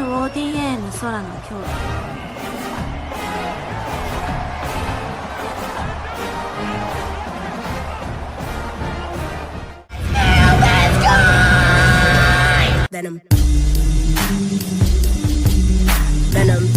RODA の空の京都。Venom. Venom.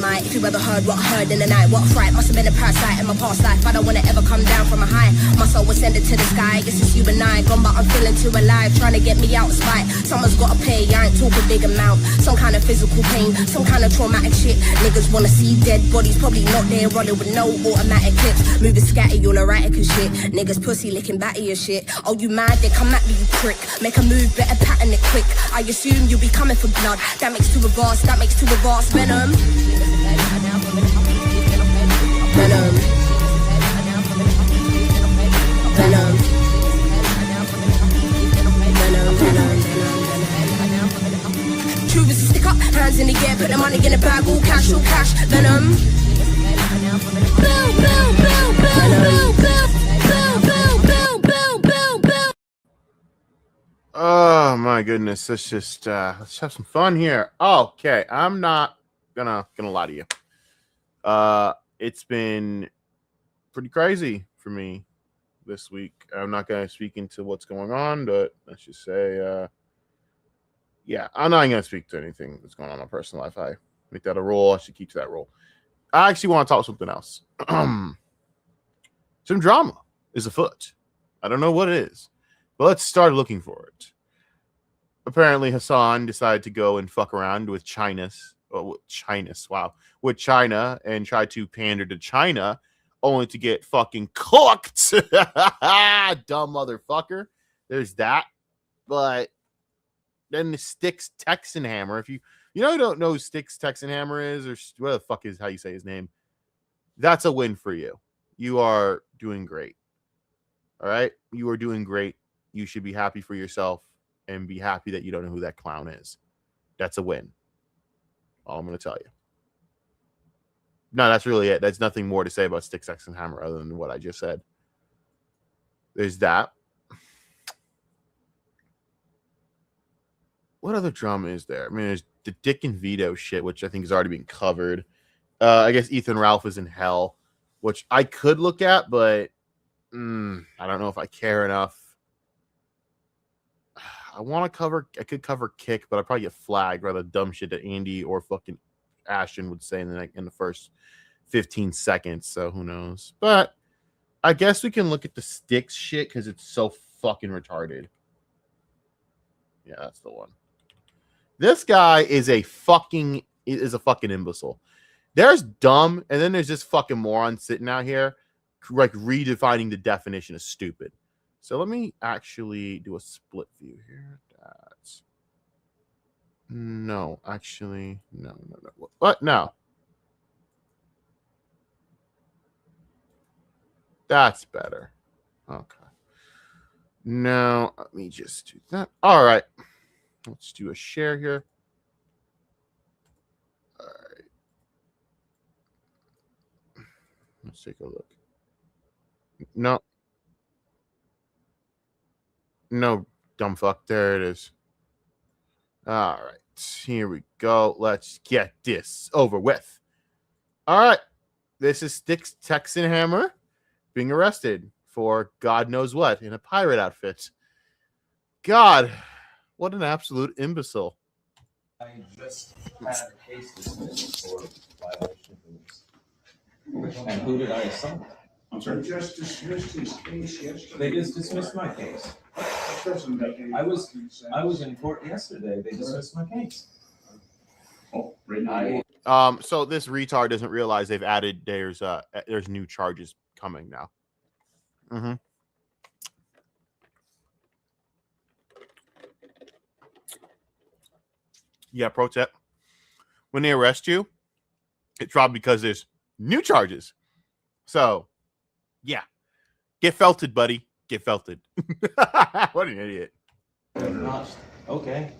My, if you ever heard what I heard in the night, what a fright, must have been a parasite in my past life. I don't wanna ever come down from a high. My soul was sending to the sky, guess it's you and I. Gone, but I'm feeling too alive, trying to get me out of spite. Someone's gotta pay, I ain't talking big amount. Some kind of physical pain, some kind of traumatic shit. Niggas wanna see dead bodies, probably not there, running with no automatic clips. Moving scatty, all erratic and shit. Niggas pussy licking batty and shit. Oh, you mad? Then come at me, you prick. Make a move, better pattern it quick. I assume you'll be coming for blood. That makes two of us, that makes two of us. Venom. Venom. Venom. True as a stick up, hands in the air, put the money in the bag, all cash, all cash. Venom. Oh my goodness, let's just let's have some fun here. Okay, I'm not gonna lie to you. It's been pretty crazy for me this week. I'm not gonna speak into what's going on, but let's just say yeah, I'm not gonna speak to anything that's going on in my personal life. I make that a rule. I should keep to that rule. I actually want to talk something else. Some drama is afoot. I don't know what it is, but let's start looking for it. Apparently, Hassan decided to go and fuck around with China and try to pander to China, only to get fucking cooked. Dumb motherfucker. There's that. But then the Styxhexenhammer. If you don't know who Styxhexenhammer is, or what the fuck is how you say his name, that's a win for you. You are doing great. All right? You are doing great. You should be happy for yourself and be happy that you don't know who that clown is. That's a win. All I'm going to tell you. No, that's really it. There's nothing more to say about Styxhexenhammer other than what I just said. There's that. What other drama is there? I mean, there's the Dick and Vito shit, which I think has already been covered. I guess Ethan Ralph is in hell, which I could look at, but I don't know if I care enough. I could cover Kick, but I'd probably get flagged by the dumb shit that Andy or fucking Ashton would say in the first 15 seconds. So who knows? But I guess we can look at the Styx shit because it's so fucking retarded. Yeah, that's the one. This guy is a fucking imbecile. There's dumb, and then there's this fucking moron sitting out here like redefining the definition of stupid. So let me actually do a split view here. No. What? No. That's better. Okay. Now, let me just do that. All right. Let's do a share here. All right. Let's take a look. No, dumb fuck. There it is. All right. Here we go. Let's get this over with. All right. This is Styxhexenhammer being arrested for God knows what in a pirate outfit. God, what an absolute imbecile. I just had a case dismissed for violation of rules. And who did I assault? I'm sorry. They just dismissed his case yesterday. They just dismissed my case. That doesn't make any I was sense. in court yesterday. They dismissed my case. Oh, right now. So this retard doesn't realize they've added there's new charges coming now. Mm-hmm. Yeah, pro tip. When they arrest you, it's probably because there's new charges. So, yeah. Get felted, buddy. Get felted. What an idiot. Okay.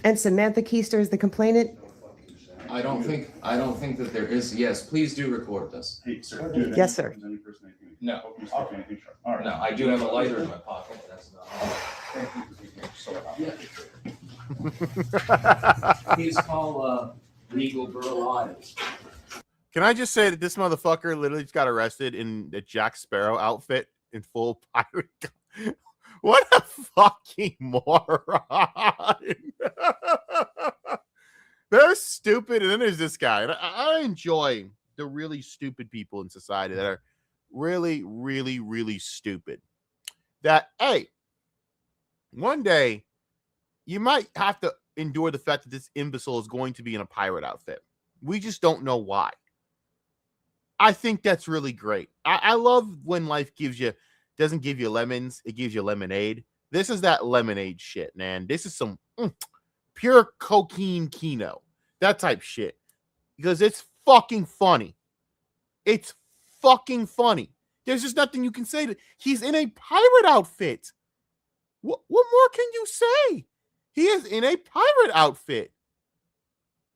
And Samantha Keister is the complainant? I don't think that there is. Yes, please do record this. Hey, sir. Do you Yes, sir. No. Anything, sure. All right. No, I do have a lighter in my pocket. That's not. Thank you for being here. So, Please call legal Burl. Can I just say that this motherfucker literally just got arrested in the Jack Sparrow outfit in full pirate? What a fucking moron. They're stupid, and then there's this guy. And I enjoy the really stupid people in society that are really, really, really stupid. That, hey, one day you might have to endure the fact that this imbecile is going to be in a pirate outfit. We just don't know why. I think that's really great. I love when life doesn't give you lemons, it gives you lemonade. This is that lemonade shit, man. This is some pure cocaine kino. That type shit. Because it's fucking funny. It's fucking funny. There's just nothing you can say. He's in a pirate outfit. What more can you say? He is in a pirate outfit.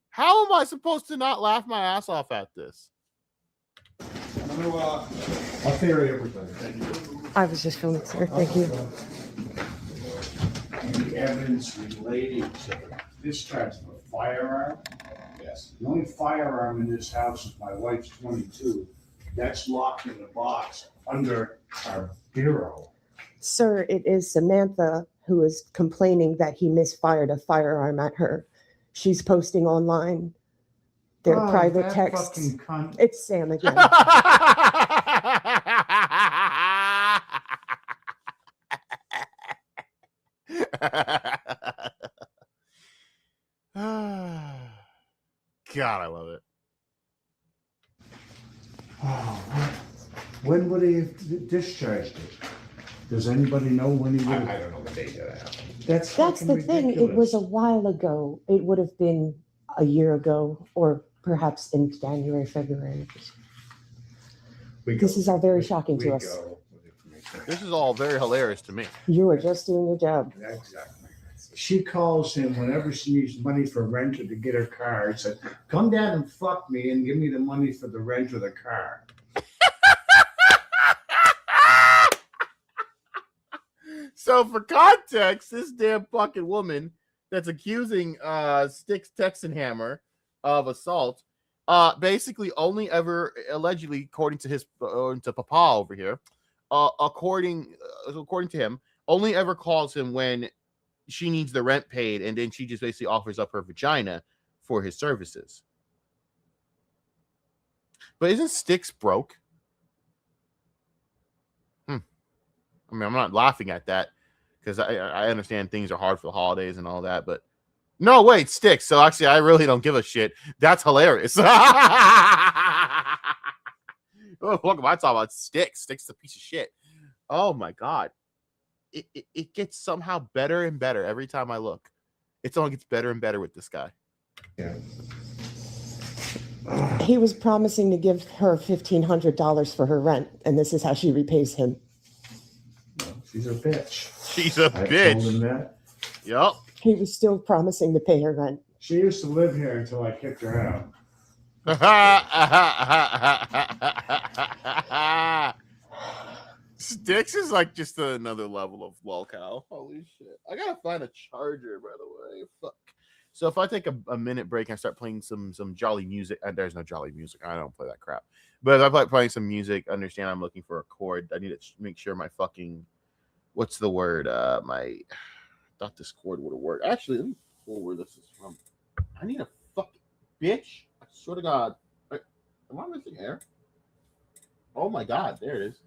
How am I supposed to not laugh my ass off at this? I'll carry everything. Thank you. I was just filming, sir. Thank you. Any evidence relating to the discharge of a firearm? Yes. The only firearm in this house is my wife's 22. That's locked in a box under our bureau. Sir, it is Samantha who is complaining that he misfired a firearm at her. She's posting online their private that texts. fucking cunt. It's Sam again. God, I love it. Oh, when would he have discharged it? Does anybody know when he would? I don't know the date of that. That's the thing. It was a while ago. It would have been a year ago, or perhaps in January, February. This is all very shocking to us. This is all very hilarious to me. You are just doing your job. Exactly. She calls him whenever she needs money for rent or to get her car. She said, "Come down and fuck me and give me the money for the rent of the car." So for context, this damn fucking woman that's accusing Styxhexenhammer of assault, basically only ever allegedly, according to his to Papa over here, according to him, only ever calls him when she needs the rent paid, and then she just basically offers up her vagina for his services. But isn't Styx broke? I mean, I'm not laughing at that because I understand things are hard for the holidays and all that, but no, wait, Styx. So actually, I really don't give a shit. That's hilarious. Look, I talk about Styx. Styx is a piece of shit. Oh my God. It gets somehow better and better every time I look. It only gets better and better with this guy. Yeah. He was promising to give her $1,500 for her rent, and this is how she repays him. Well, she's a bitch. She's a I bitch. told him that. Yep. He was still promising to pay her rent. She used to live here until I kicked her out. Styx is like just another level of lolcow. Holy shit. I gotta find a charger, by the way. Fuck. So if I take a minute break and I start playing some jolly music, and there's no jolly music. I don't play that crap. But if I playing some music, understand I'm looking for a chord. I need to make sure my fucking, what's the word? I thought this chord would have worked. Actually, let me pull where this is from. I need a fucking bitch. I swear to God. Am I missing air? Oh my God, there it is.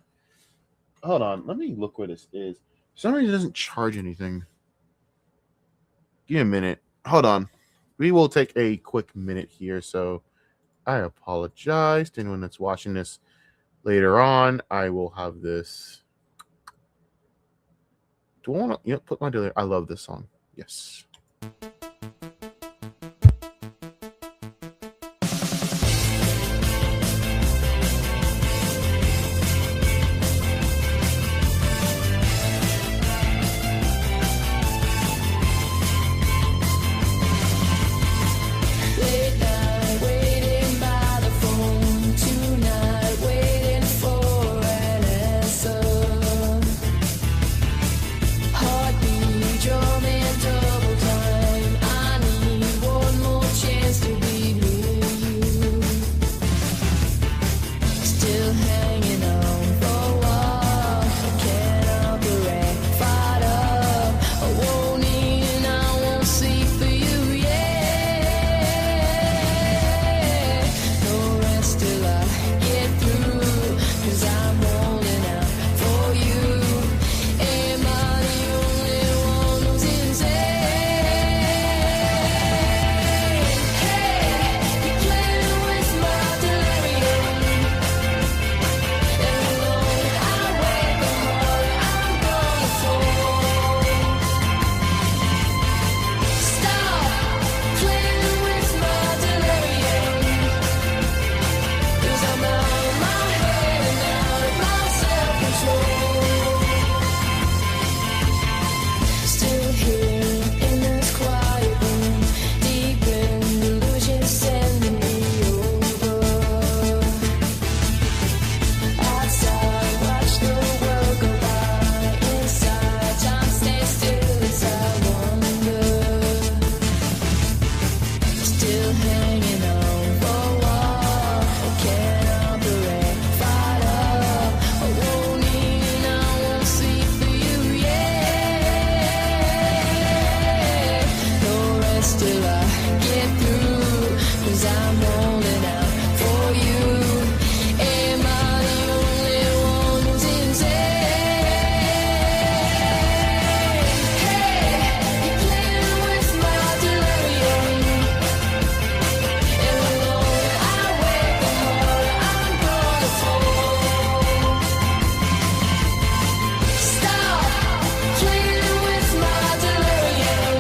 Hold on, let me look where this is. For some reason it doesn't charge anything. Give me a minute. Hold on. We will take a quick minute here. So I apologize to anyone that's watching this later on. I will have this. Do I want to put my delay? I love this song. Yes. Heartbeat, drumming double time. till I get through, 'cause I'm holding out for you. Am I the only one who's insane? Hey, you're playing with my delirium, and the longer I wait, the harder I'm gonna fall. Stop playing with my delirium,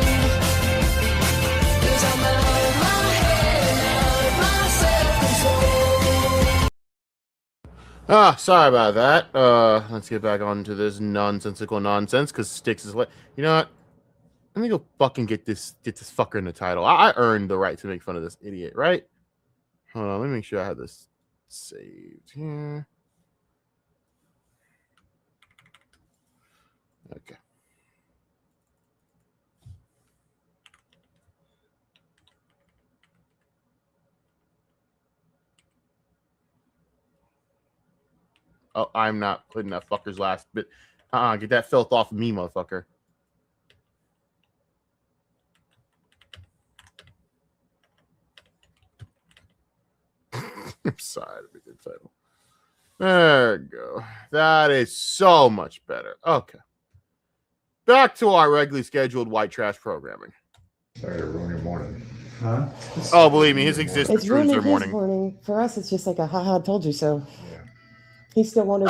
'cause I'm out of my head and out of my self-control. Sorry about that. Let's get back on to this nonsensical nonsense because Styx is what. You know what? Let me go fucking get this fucker in the title. I earned the right to make fun of this idiot, right? Hold on, let me make sure I have this saved here. Okay. Oh, I'm not putting that fucker's last bit. Get that filth off of me, motherfucker. I'm sorry to make the title. There we go. That is so much better. Okay. Back to our regularly scheduled white trash programming. Sorry to ruin your morning. Huh? Oh, believe me, his existence It's ruins ruining their his morning. morning. For us, it's just like a haha, told you so. Yeah. He still wanted.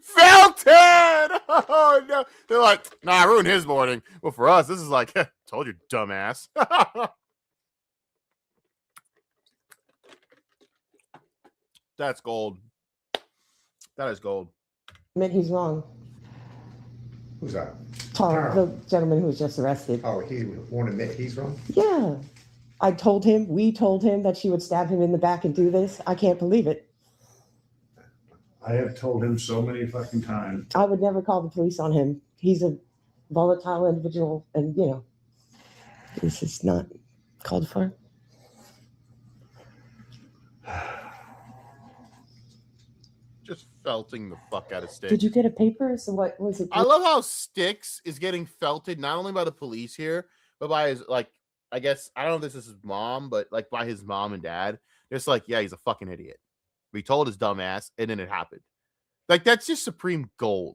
Felton! Oh, no. They're like, nah, I ruined his morning. Well, for us, this is like, told you, dumbass. That's gold. That is gold. Admit he's wrong. Who's that? Tara, the gentleman who was just arrested. Oh, he won't admit he's wrong? Yeah. We told him that she would stab him in the back and do this. I can't believe it. I have told him so many fucking times. I would never call the police on him. He's a volatile individual, and this is not called for. Just felting the fuck out of Styx. Did you get a paper? So what was it? I love how Styx is getting felted not only by the police here, but by his, like, I guess, I don't know if this is his mom, but like by his mom and dad. Just like, yeah, he's a fucking idiot. We told his dumb ass, and then it happened. Like, that's just supreme gold.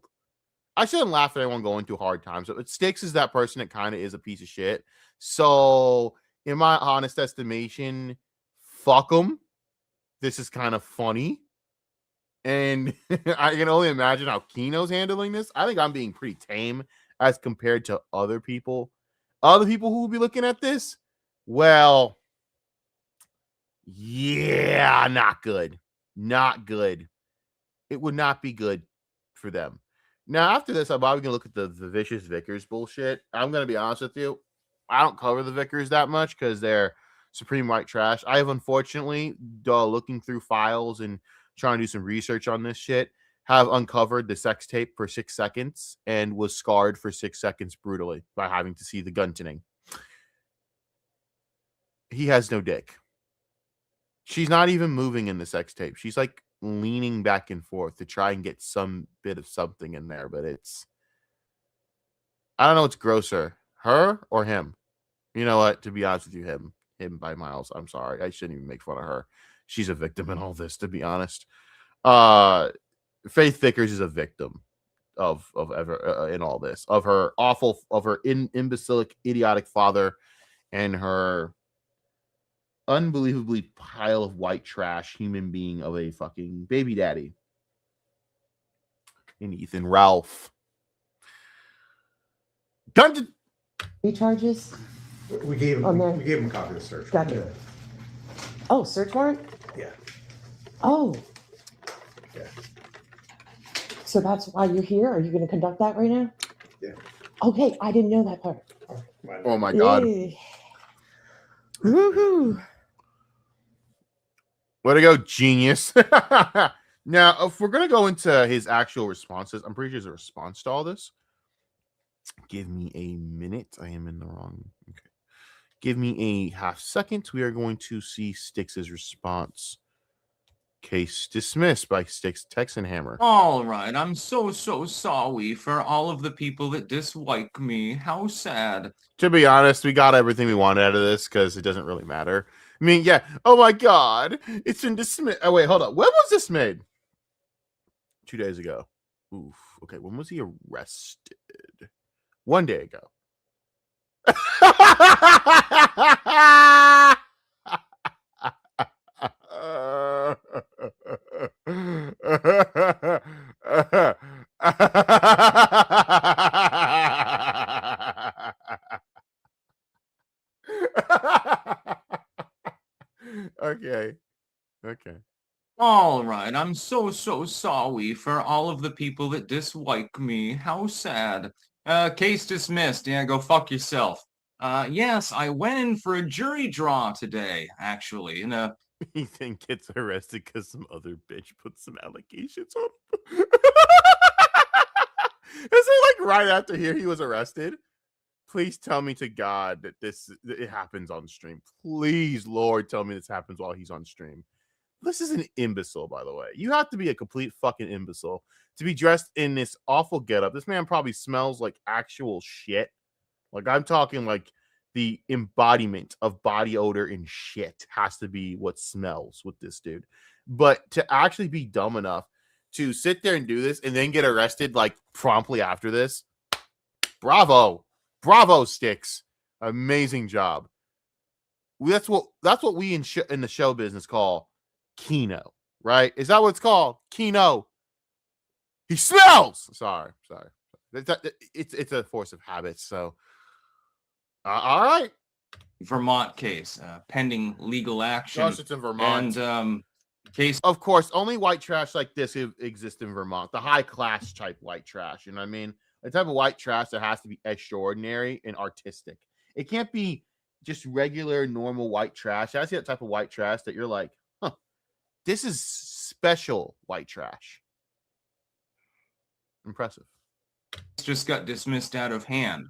I shouldn't laugh at anyone going through hard times, but Styx is that person that kind of is a piece of shit. So, in my honest estimation, fuck him. This is kind of funny. And I can only imagine how Kino's handling this. I think I'm being pretty tame as compared to other people. Other people who will be looking at this, well, yeah, not good. Not good. It would not be good for them. Now, after this, I'm probably going to look at the vicious Vickers bullshit. I'm going to be honest with you. I don't cover the Vickers that much because they're supreme white trash. I have, unfortunately, looking through files and trying to do some research on this shit, have uncovered the sex tape for 6 seconds and was scarred for 6 seconds brutally by having to see the guntoning. He has no dick. She's not even moving in the sex tape. She's like leaning back and forth to try and get some bit of something in there, but it's, I don't know what's grosser, her or him. You know what? To be honest with you, him by miles. I'm sorry. I shouldn't even make fun of her. She's a victim in all this, to be honest. Faith Vickers is a victim of ever in all this, of her imbecilic, idiotic father and her unbelievably pile of white trash human being of a fucking baby daddy in Ethan Ralph. Gun charges? We gave him a copy of the search warrant. Gotcha. Oh, search warrant? Yeah. Oh. Yeah. So that's why you're here? Are you going to conduct that right now? Yeah. Okay, I didn't know that part. Oh my God. Yay. Woohoo. Way to go, genius. Now, if we're going to go into his actual responses, I'm pretty sure there's a response to all this. Give me a minute. I am in the wrong. Okay. Give me a half second. We are going to see Styx's response. Case dismissed by Styxhexenhammer. All right, I'm so sorry for all of the people that dislike me. How sad. To be honest, we got everything we wanted out of this because it doesn't really matter. I mean, yeah. Oh my God, it's been dismissed. Oh wait, hold on. When was this made? 2 days ago. Oof. Okay, when was he arrested? 1 day ago. Okay. All right, I'm so sorry for all of the people that dislike me. How sad. Case dismissed. Yeah, go fuck yourself. Yes, I went in for a jury draw today, actually. Ethan gets arrested because some other bitch put some allegations on him. Is it like right after here he was arrested? Please tell me to God that it happens on stream. Please, Lord, tell me this happens while he's on stream. This is an imbecile, by the way. You have to be a complete fucking imbecile to be dressed in this awful getup. This man probably smells like actual shit. Like, I'm talking like the embodiment of body odor and shit has to be what smells with this dude. But to actually be dumb enough to sit there and do this and then get arrested like promptly after this, bravo, Styx, amazing job. That's what we in the show business call Kino, right? Is that what it's called? Kino. He smells. Sorry. It's a force of habit. So, all right. Vermont case, pending legal action. Gosh, it's in Vermont. And case. Of course, only white trash like this exists in Vermont. The high class type white trash. You know what I mean? The type of white trash that has to be extraordinary and artistic. It can't be just regular, normal white trash. I see that type of white trash that you're like, huh, this is special white trash. Impressive. Just got dismissed out of hand,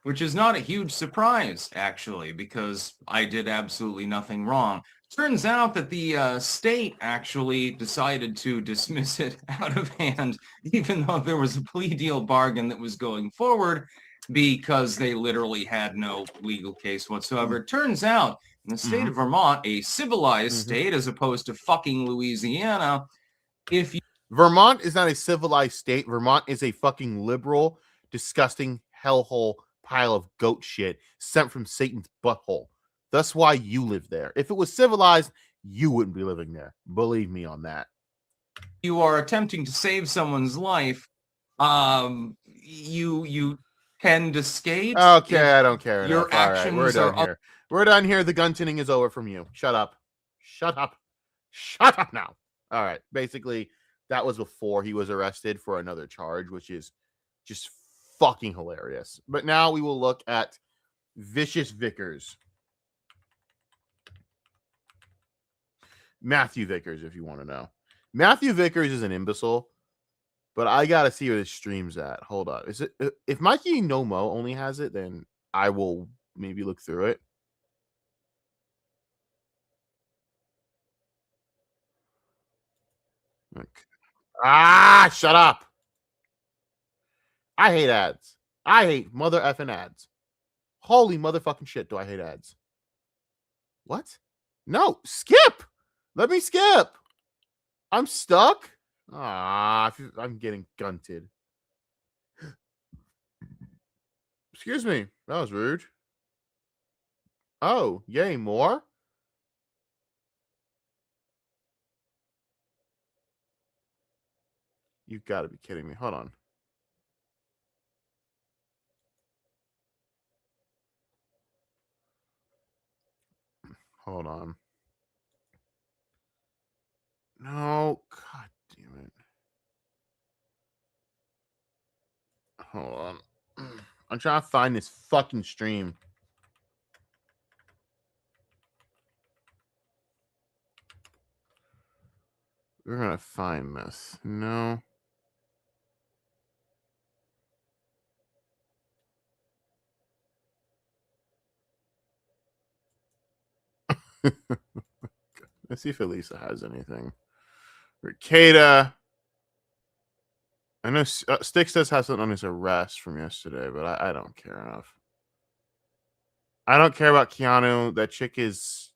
which is not a huge surprise, actually, because I did absolutely nothing wrong. Turns out that the state actually decided to dismiss it out of hand, even though there was a plea deal bargain that was going forward, because they literally had no legal case whatsoever. It turns out in the state of Vermont, a civilized state as opposed to fucking Louisiana, Vermont is not a civilized state. Vermont is a fucking liberal, disgusting hellhole pile of goat shit sent from Satan's butthole. That's why you live there. If it was civilized, you wouldn't be living there. Believe me on that. You are attempting to save someone's life. You tend to skate. Okay, I don't care enough. Your actions we're done here. We're done here. The gun tinning is over from you. Shut up now. All right. Basically, that was before he was arrested for another charge, which is just fucking hilarious. But now we will look at Vicious Vickers. Matthew Vickers, if you want to know. Matthew Vickers is an imbecile, but I gotta see where this stream's at. Hold on. Is it if Mikey No Mo only has it, then I will maybe look through it. Okay. Shut up. I hate ads. I hate mother effing ads. Holy motherfucking shit, do I hate ads. What? No, skip. Let me skip. I'm stuck. I'm getting gunted. Excuse me. That was rude. Oh, yay, more? You've got to be kidding me. Hold on. Hold on. No, god damn it. Hold on. I'm trying to find this fucking stream. We're gonna find this. No. Let's see if Elisa has anything. Ricada. I know Styx does have something on his arrest from yesterday, but I don't care enough. I don't care about Keanu. That chick is...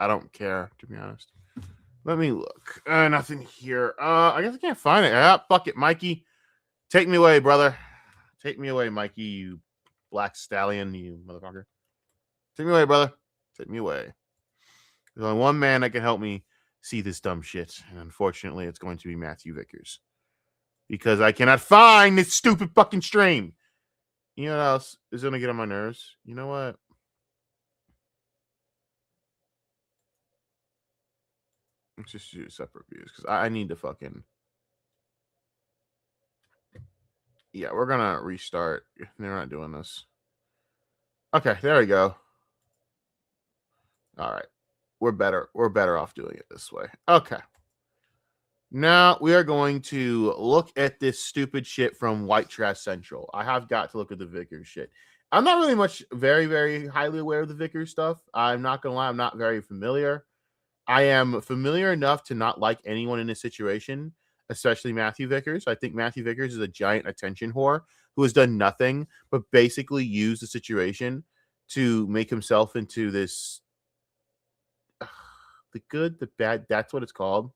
I don't care, to be honest. Let me look. Nothing here. I guess I can't find it. Fuck it, Mikey. Take me away, brother. Take me away, Mikey, you black stallion, you motherfucker. Take me away, brother. Take me away. There's only one man that can help me see this dumb shit, and unfortunately, it's going to be Matthew Vickers. Because I cannot find this stupid fucking stream. You know what else is going to get on my nerves? You know what? Let's just do separate views because I need to fucking... Yeah, we're going to restart. They're not doing this. Okay, there we go. All right. We're better off doing it this way. Okay. Now we are going to look at this stupid shit from White Trash Central. I have got to look at the Vickers shit. I'm not really very, very highly aware of the Vickers stuff. I'm not going to lie. I'm not very familiar. I am familiar enough to not like anyone in this situation, especially Matthew Vickers. I think Matthew Vickers is a giant attention whore who has done nothing but basically use the situation to make himself into this... the good, the bad, that's what it's called.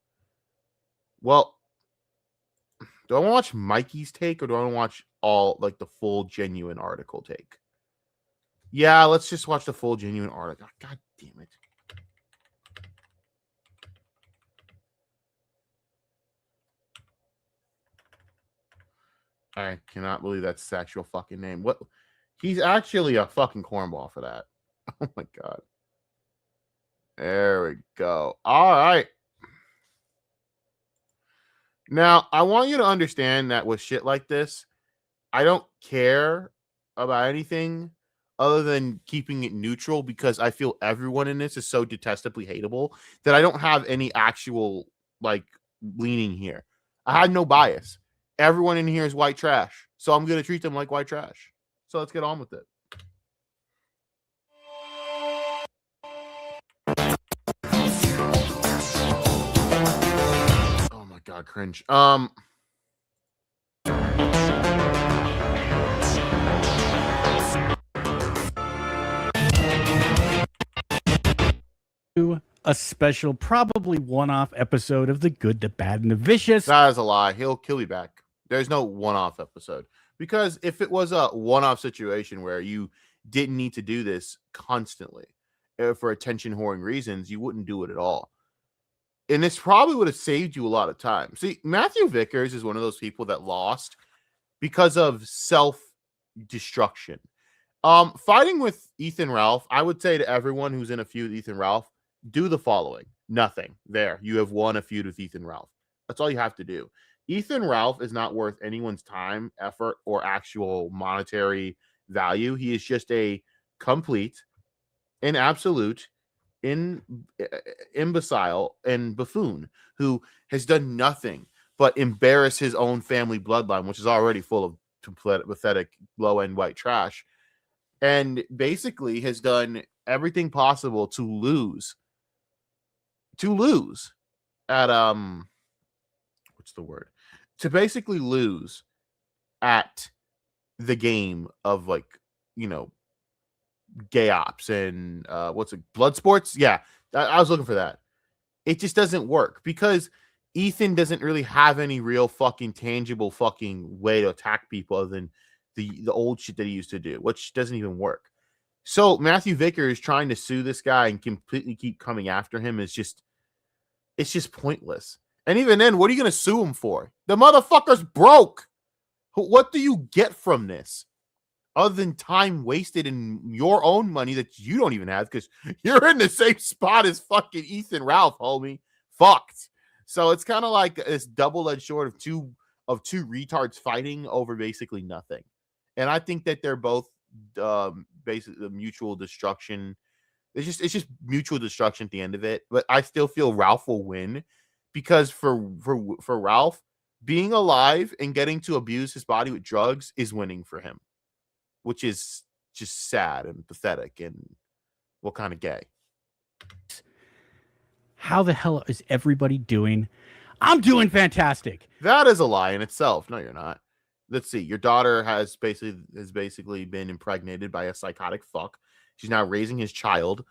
Well, do I want to watch Mikey's take or do I want to watch all, like, the full genuine article take? Yeah, let's just watch the full genuine article. God damn it. I cannot believe that's his actual fucking name. What? He's actually a fucking cornball for that. Oh my God. There we go. All right. Now, I want you to understand that with shit like this, I don't care about anything other than keeping it neutral because I feel everyone in this is so detestably hateable that I don't have any actual, like, leaning here. I had no bias. Everyone in here is white trash, so I'm going to treat them like white trash. So let's get on with it. Oh my God, cringe. A special, probably one-off episode of The Good, the Bad, and the Vicious. That is a lie. He'll be back. There's no one-off episode. Because if it was a one-off situation where you didn't need to do this constantly for attention whoring reasons, you wouldn't do it at all. And this probably would have saved you a lot of time. See, Matthew Vickers is one of those people that lost because of self-destruction. Fighting with Ethan Ralph, I would say to everyone who's in a feud with Ethan Ralph, do the following. Nothing. There. You have won a feud with Ethan Ralph. That's all you have to do. Ethan Ralph is not worth anyone's time, effort, or actual monetary value. He is just a complete and absolute imbecile and buffoon who has done nothing but embarrass his own family bloodline, which is already full of pathetic low-end white trash, and basically has done everything possible to lose at what's the word? To basically lose at the game of, like, you know, gay ops and what's it, blood sports? Yeah, I was looking for that. It just doesn't work because Ethan doesn't really have any real fucking tangible fucking way to attack people other than the old shit that he used to do, which doesn't even work. So Matthew Vickers trying to sue this guy and completely keep coming after him is just, it's just pointless. And even then, what are you going to sue him for? The motherfucker's broke. What do you get from this? Other than time wasted in your own money that you don't even have because you're in the same spot as fucking Ethan Ralph, homie. Fucked. So it's kind of like this double-edged sword of two retards fighting over basically nothing. And I think that they're both basically mutual destruction. It's just mutual destruction at the end of it. But I still feel Ralph will win because for Ralph, being alive and getting to abuse his body with drugs is winning for him, which is just sad and pathetic and what kind of gay. How the hell is everybody doing? I'm doing fantastic. That is a lie in itself. No, you're not. Let's see. Your daughter has basically been impregnated by a psychotic fuck. She's now raising his child,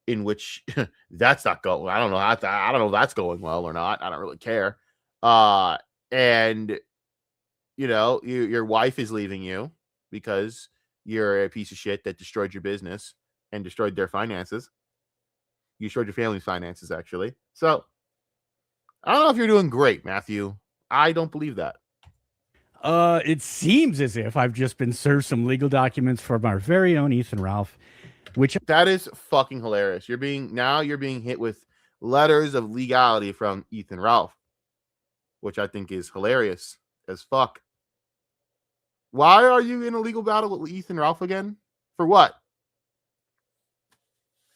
in which that's not going. I don't know. I don't know if that's going well or not. I don't really care. And you know, your wife is leaving you because you're a piece of shit that destroyed your business and destroyed their finances. You destroyed your family's finances, actually. So I don't know if you're doing great, Matthew. I don't believe that. It seems as if I've just been served some legal documents from our very own Ethan Ralph, which that is fucking hilarious. You're being hit with letters of legality from Ethan Ralph, which I think is hilarious as fuck. Why are you in a legal battle with Ethan Ralph again? For what?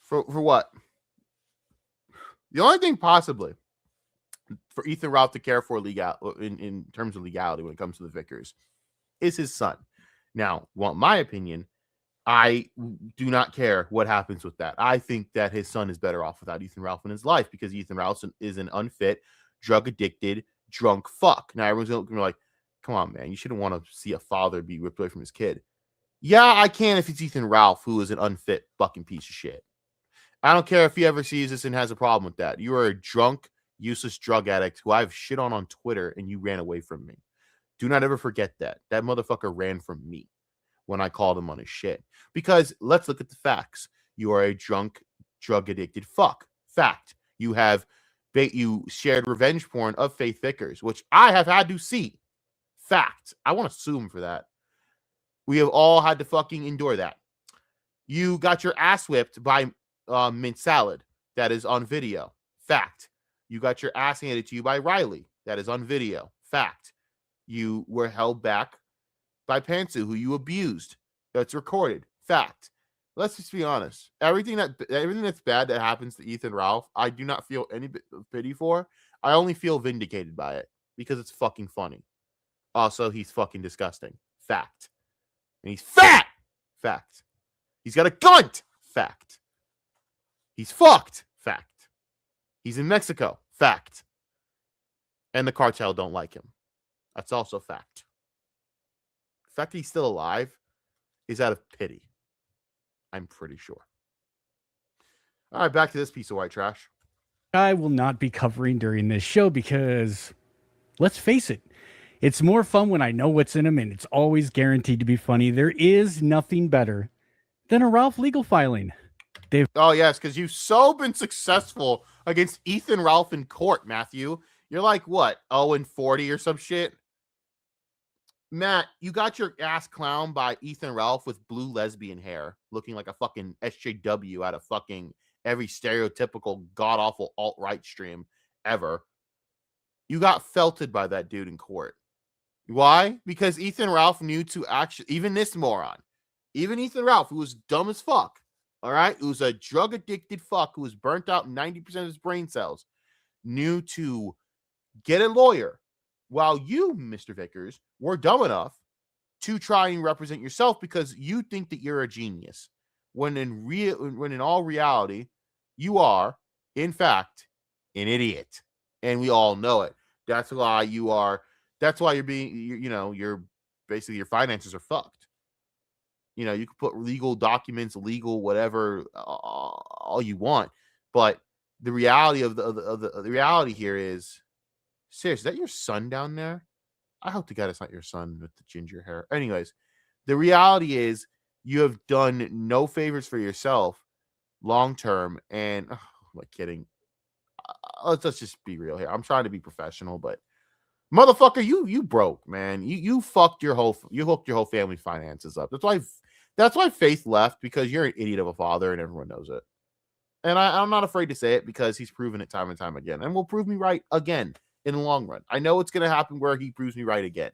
For what? The only thing possibly for Ethan Ralph to care for in terms of legality when it comes to the Vickers is his son. Now, my opinion, I do not care what happens with that. I think that his son is better off without Ethan Ralph in his life because Ethan Ralph is an unfit, drug-addicted, drunk fuck. Now, everyone's going to be like, come on, man, you shouldn't want to see a father be ripped away from his kid. Yeah, I can if it's Ethan Ralph, who is an unfit fucking piece of shit. I don't care if he ever sees this and has a problem with that. You are a drunk, useless drug addict who I've shit on Twitter and you ran away from me. Do not ever forget that. That motherfucker ran from me when I called him on his shit. Because let's look at the facts. You are a drunk, drug-addicted fuck. Fact. You shared revenge porn of Faith Vickers, which I have had to see. Fact. I want to sue him for that. We have all had to fucking endure that. You got your ass whipped by mint salad. That is on video. Fact. You got your ass handed to you by Riley. That is on video. Fact. You were held back by Pantsu, who you abused. That's recorded. Fact. Let's just be honest. Everything that's bad that happens to Ethan Ralph, I do not feel any pity for. I only feel vindicated by it because it's fucking funny. Also, he's fucking disgusting. Fact. And he's fat. Fact. He's got a gunt. Fact. He's fucked. Fact. He's in Mexico. Fact. And the cartel don't like him. That's also fact. The fact that he's still alive is out of pity. I'm pretty sure. All right, back to this piece of white trash. I will not be covering during this show because, let's face it, it's more fun when I know what's in them, and it's always guaranteed to be funny. There is nothing better than a Ralph legal filing. Oh, yes, because you've so been successful against Ethan Ralph in court, Matthew. You're like, what, 0-40 or some shit? Matt, you got your ass clowned by Ethan Ralph with blue lesbian hair, looking like a fucking SJW out of fucking every stereotypical god-awful alt-right stream ever. You got felted by that dude in court. Why? Because Ethan Ralph knew to actually, even this moron, even Ethan Ralph, who was dumb as fuck, all right, who's a drug-addicted fuck who was burnt out 90% of his brain cells, knew to get a lawyer, while you, Mr. Vickers, were dumb enough to try and represent yourself because you think that you're a genius, when in all reality, you are, in fact, an idiot, and we all know it. That's why you're being, you're basically, your finances are fucked. You know, you can put legal documents, legal whatever, all you want, but the reality of the reality here is, seriously, is that your son down there? I hope to God it's not your son with the ginger hair. Anyways, the reality is you have done no favors for yourself long term, and I'm like kidding. Let's just be real here. I'm trying to be professional, but motherfucker, you broke, man. You hooked your whole family finances up. That's why Faith left, because you're an idiot of a father and everyone knows it. And I'm not afraid to say it because he's proven it time and time again, and will prove me right again in the long run. I know it's going to happen where he proves me right again.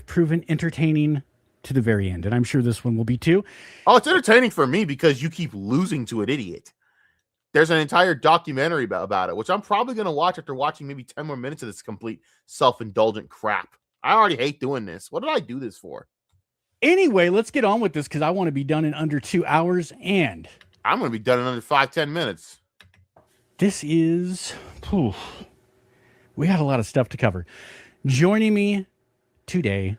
Proven entertaining to the very end, and I'm sure this one will be too. Oh, it's entertaining for me because you keep losing to an idiot. There's an entire documentary about it, which I'm probably going to watch after watching maybe 10 more minutes of this complete self-indulgent crap. I already hate doing this. What did I do this for? Anyway, let's get on with this because I want to be done in under 2 hours, and I'm going to be done in under 5-10 minutes. This is We got a lot of stuff to cover. Joining me today,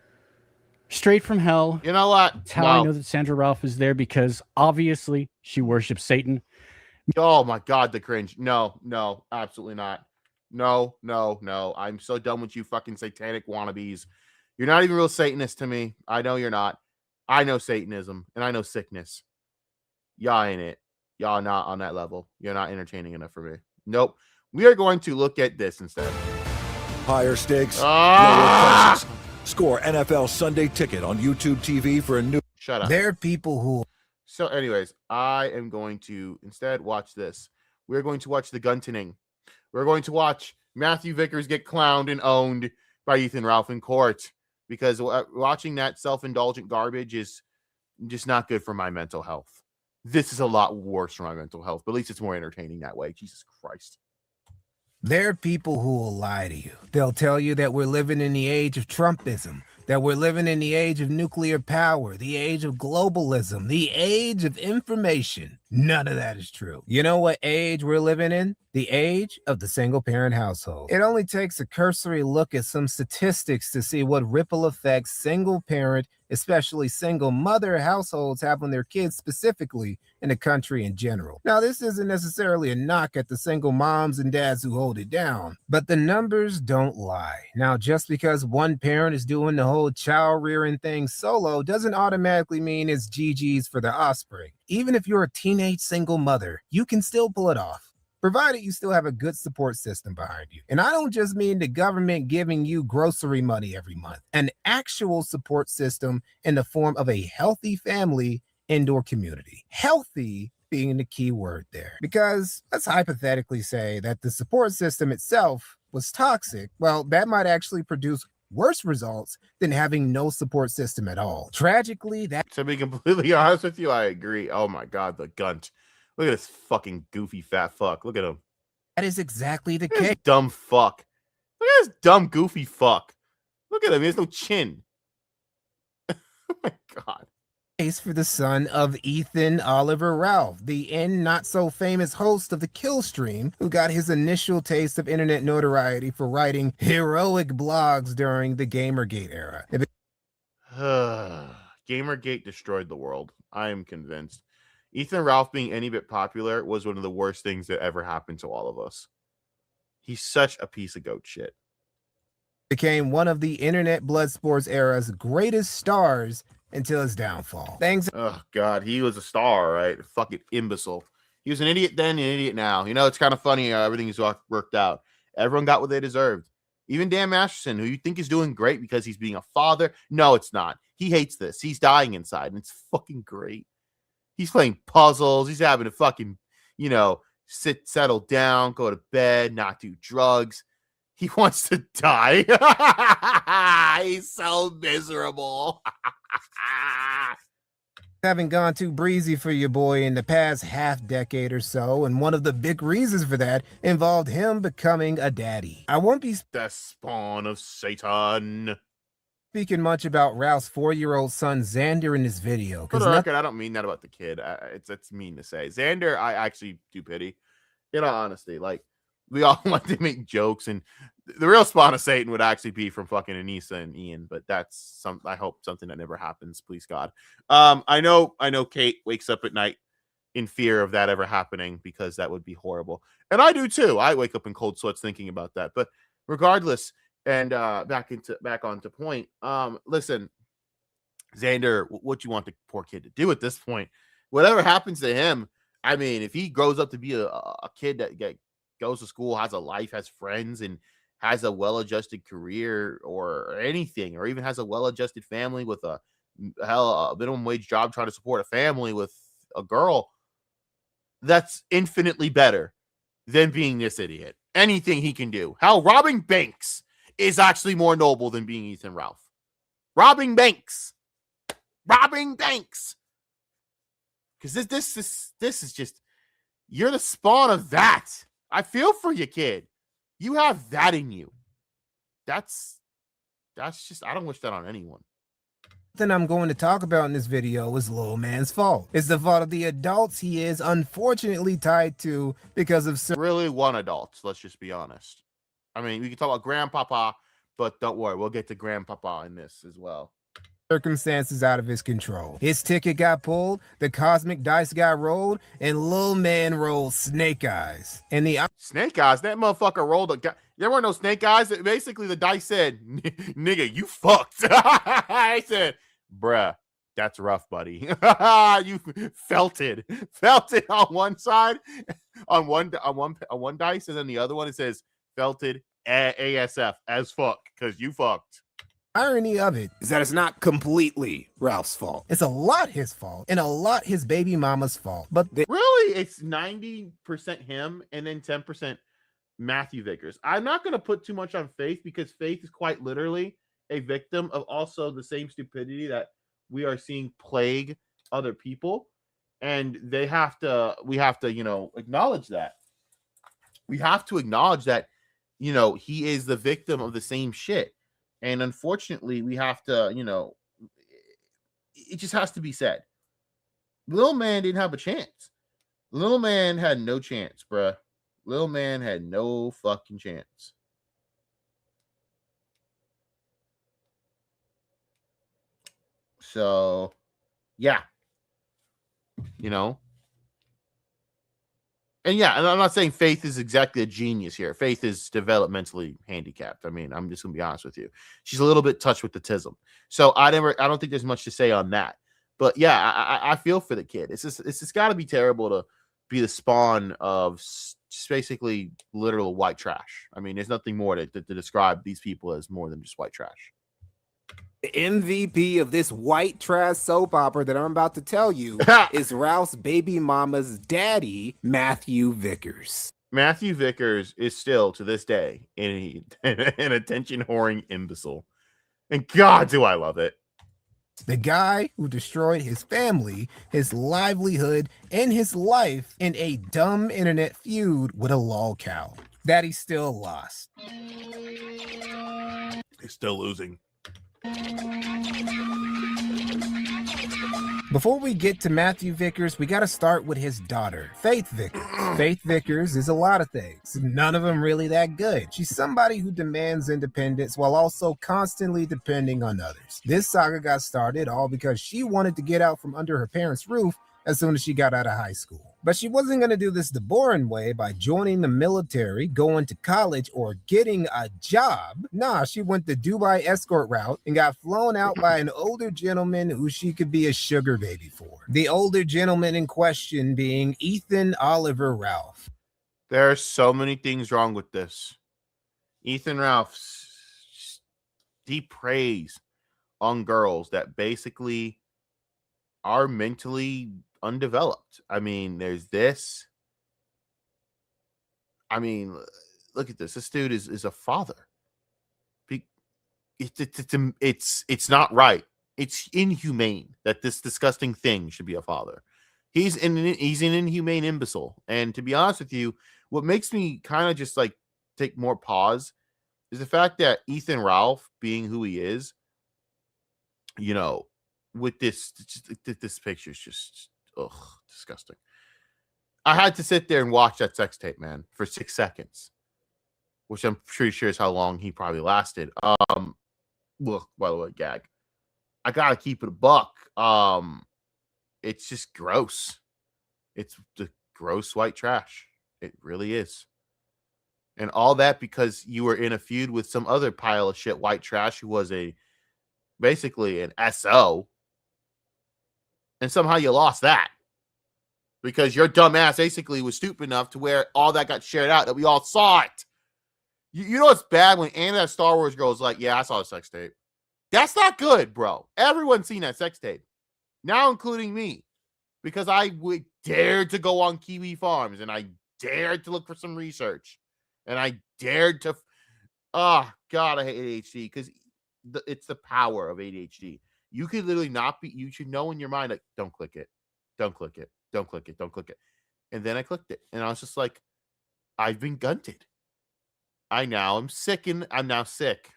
straight from hell. You know what? That's how I know that Sandra Ralph is there, because obviously she worships Satan. Oh my God, the cringe. No, absolutely not. No. I'm so done with you fucking satanic wannabes. You're not even real Satanist to me. I know you're not. I know Satanism and I know sickness. Y'all ain't it. Y'all not on that level. You're not entertaining enough for me. Nope. We are going to look at this instead. Higher stakes, lower prices. Score NFL Sunday Ticket on YouTube TV for a new... Shut up. There are people who... So anyways, I am going to instead watch this. We're going to watch the guntoning. We're going to watch Matthew Vickers get clowned and owned by Ethan Ralph in court, because watching that self-indulgent garbage is just not good for my mental health. This is a lot worse for my mental health, but at least it's more entertaining that way. Jesus Christ. There are people who will lie to you. They'll tell you that we're living in the age of Trumpism, that we're living in the age of nuclear power, the age of globalism, the age of information. None of that is true. You know what age we're living in? The age of the single-parent household. It only takes a cursory look at some statistics to see what ripple effects single-parent, especially single-mother households have on their kids specifically in the country in general. Now, this isn't necessarily a knock at the single moms and dads who hold it down, but the numbers don't lie. Now, just because one parent is doing the whole child-rearing thing solo doesn't automatically mean it's GG's for the offspring. Even if you're a teenage single mother, you can still pull it off, provided you still have a good support system behind you. And I don't just mean the government giving you grocery money every month, an actual support system in the form of a healthy family indoor community. Healthy being the key word there. Because let's hypothetically say that the support system itself was toxic. Well, that might actually produce worse results than having no support system at all. Tragically, that... To be completely honest with you, I agree. Oh my God, the gunt. Look at this fucking goofy fat fuck. Look at him. That is exactly the case. Dumb fuck. Look at this dumb goofy fuck. Look at him. He has no chin. Oh my God. Case for the son of Ethan Oliver Ralph, the not so famous host of the Kill Stream, who got his initial taste of internet notoriety for writing heroic blogs during the Gamergate era. Gamergate destroyed the world. I am convinced. Ethan Ralph being any bit popular was one of the worst things that ever happened to all of us. He's such a piece of goat shit. Became one of the internet blood sports era's greatest stars until his downfall. Thanks. Oh God, he was a star, right? Fucking imbecile. He was an idiot then, an idiot now. You know, it's kind of funny how everything's worked out. Everyone got what they deserved. Even Dan Masterson, who you think is doing great because he's being a father. No, it's not. He hates this. He's dying inside, and it's fucking great. He's playing puzzles. He's having to fucking, settle down, go to bed, not do drugs. He wants to die. He's so miserable. Having gone too breezy for your boy in the past half decade or so, and one of the big reasons for that involved him becoming a daddy. I won't be the spawn of Satan. Speaking much about Ralph's 4-year-old son Xander in this video. For the record, I don't mean that about the kid. It's mean to say. Xander, I actually do pity. In all honesty, like, we all like to make jokes, and the real spawn of Satan would actually be from fucking Anissa and Ian, but that's I hope something that never happens, please God. I know Kate wakes up at night in fear of that ever happening, because that would be horrible. And I do too. I wake up in cold sweats thinking about that. But regardless, and back onto point. Listen, Xander, what you want the poor kid to do at this point? Whatever happens to him, I mean, if he grows up to be a kid that goes to school, has a life, has friends, and has a well-adjusted career or anything, or even has a well-adjusted family with a minimum wage job, trying to support a family with a girl, that's infinitely better than being this idiot. Anything he can do. Hell, robbing banks is actually more noble than being Ethan Ralph. Robbing banks. Because this is just, you're the spawn of that. I feel for you, kid. You have that in you. That's just, I don't wish that on anyone. That I'm going to talk about in this video is little man's fault. It's the fault of the adults he is unfortunately tied to because of... Really one adult, let's just be honest. I mean, we can talk about grandpapa, but don't worry, we'll get to grandpapa in this as well. Circumstances out of his control. His ticket got pulled, the cosmic dice got rolled, and Lil Man rolled Snake Eyes. And the Snake Eyes, that motherfucker rolled there weren't no snake eyes. Basically, the dice said, nigga, you fucked. I said, bruh, that's rough, buddy. You felt it on one side, on one dice, and then the other one it says felted ASF as fuck because you fucked. Irony of it is that it's not completely Ralph's fault. It's a lot his fault and a lot his baby mama's fault. But really, it's 90% him and then 10% Matthew Vickers. I'm not going to put too much on Faith because Faith is quite literally a victim of also the same stupidity that we are seeing plague other people. And we have to, acknowledge that. We have to acknowledge that, he is the victim of the same shit. And unfortunately, we have to, it just has to be said. Lil Man didn't have a chance. Lil Man had no chance, bruh. Lil Man had no fucking chance. So, yeah. And yeah, and I'm not saying Faith is exactly a genius here. Faith is developmentally handicapped. I mean, I'm just gonna be honest with you. She's a little bit touched with autism. So I don't think there's much to say on that. But yeah, I feel for the kid. It's just got to be terrible to be the spawn of just basically literal white trash. I mean, there's nothing more to describe these people as more than just white trash. the MVP of this white trash soap opera that I'm about to tell you is Ralph's baby mama's daddy, Matthew Vickers. Matthew Vickers is still, to this day, an attention-whoring imbecile. And God, do I love it. The guy who destroyed his family, his livelihood, and his life in a dumb internet feud with a lol cow that he still lost. He's still losing. Before we get to Matthew Vickers, we got to start with his daughter, Faith Vickers. Faith Vickers is a lot of things, none of them really that good. She's somebody who demands independence while also constantly depending on others. This saga got started all because she wanted to get out from under her parents' roof as soon as she got out of high school. But she wasn't going to do this the boring way by joining the military, going to college, or getting a job. Nah, she went the Dubai escort route and got flown out by an older gentleman who she could be a sugar baby for. The older gentleman in question being Ethan Oliver Ralph. There are so many things wrong with this. Ethan Ralph's deep praise on girls that basically are mentally undeveloped. I mean, there's this. I mean, look at this. This dude is a father. It's not right. It's inhumane that this disgusting thing should be a father. He's an inhumane imbecile. And to be honest with you, what makes me kind of just like take more pause is the fact that Ethan Ralph, being who he is, with this picture is just disgusting. I had to sit there and watch that sex tape, man, for 6 seconds, which I'm pretty sure is how long he probably lasted. Look, by the way, gag. I gotta keep it a buck. It's just gross. It's the gross white trash. It really is. And all that because you were in a feud with some other pile of shit white trash who was basically an SO. And somehow you lost that because your dumb ass basically was stupid enough to where all that got shared out that we all saw it. You know what's bad when any of that Star Wars girl is like, yeah, I saw the sex tape. That's not good, bro. Everyone's seen that sex tape, now including me, because I would dare to go on Kiwi Farms and I dared to look for some research and I dared to. Oh God, I hate ADHD because it's the power of ADHD. You could literally not be, you should know in your mind, like, don't click it. Don't click it. Don't click it. Don't click it. And then I clicked it. And I was just like, I've been gunted. I'm now sick.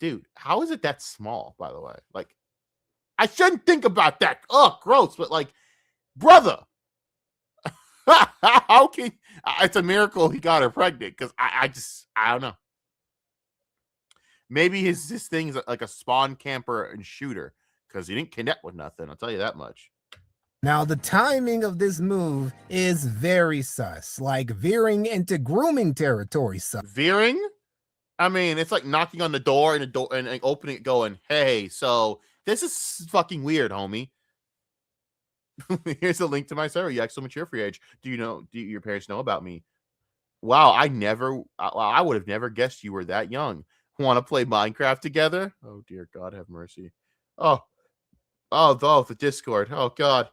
Dude, how is it that small, by the way? Like, I shouldn't think about that. Oh, gross. But like, brother, How can it's a miracle he got her pregnant? Because I don't know. Maybe his thing's like a spawn camper and shooter because he didn't connect with nothing. I'll tell you that much. Now, the timing of this move is very sus, like veering into grooming territory sus. Veering? I mean, it's like knocking on the door and opening it going, hey, so this is fucking weird, homie. Here's a link to my server. You act so mature for your age. Do your parents know about me? Wow, I would have never guessed you were that young. Want to play Minecraft together? Oh, dear God, have mercy. Oh, the Discord. Oh, God.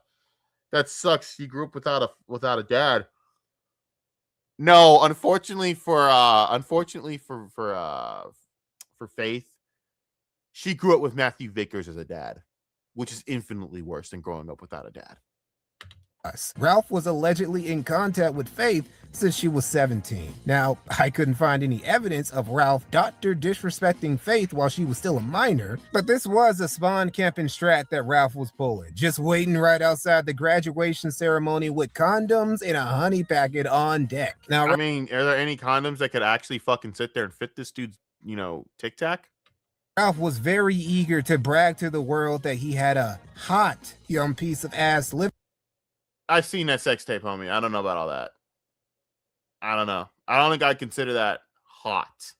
That sucks. You grew up without a dad. No, unfortunately for Faith, she grew up with Matthew Vickers as a dad, which is infinitely worse than growing up without a dad. Ralph was allegedly in contact with Faith since she was 17. Now, I couldn't find any evidence of Ralph disrespecting Faith while she was still a minor, but this was a spawn camping strat that Ralph was pulling, just waiting right outside the graduation ceremony with condoms and a honey packet on deck. Now, I mean, are there any condoms that could actually fucking sit there and fit this dude's, tic tac? Ralph was very eager to brag to the world that he had a hot young piece of ass lip. I've seen that sex tape, homie. I don't know about all that. I don't know. I don't think I'd consider that hot.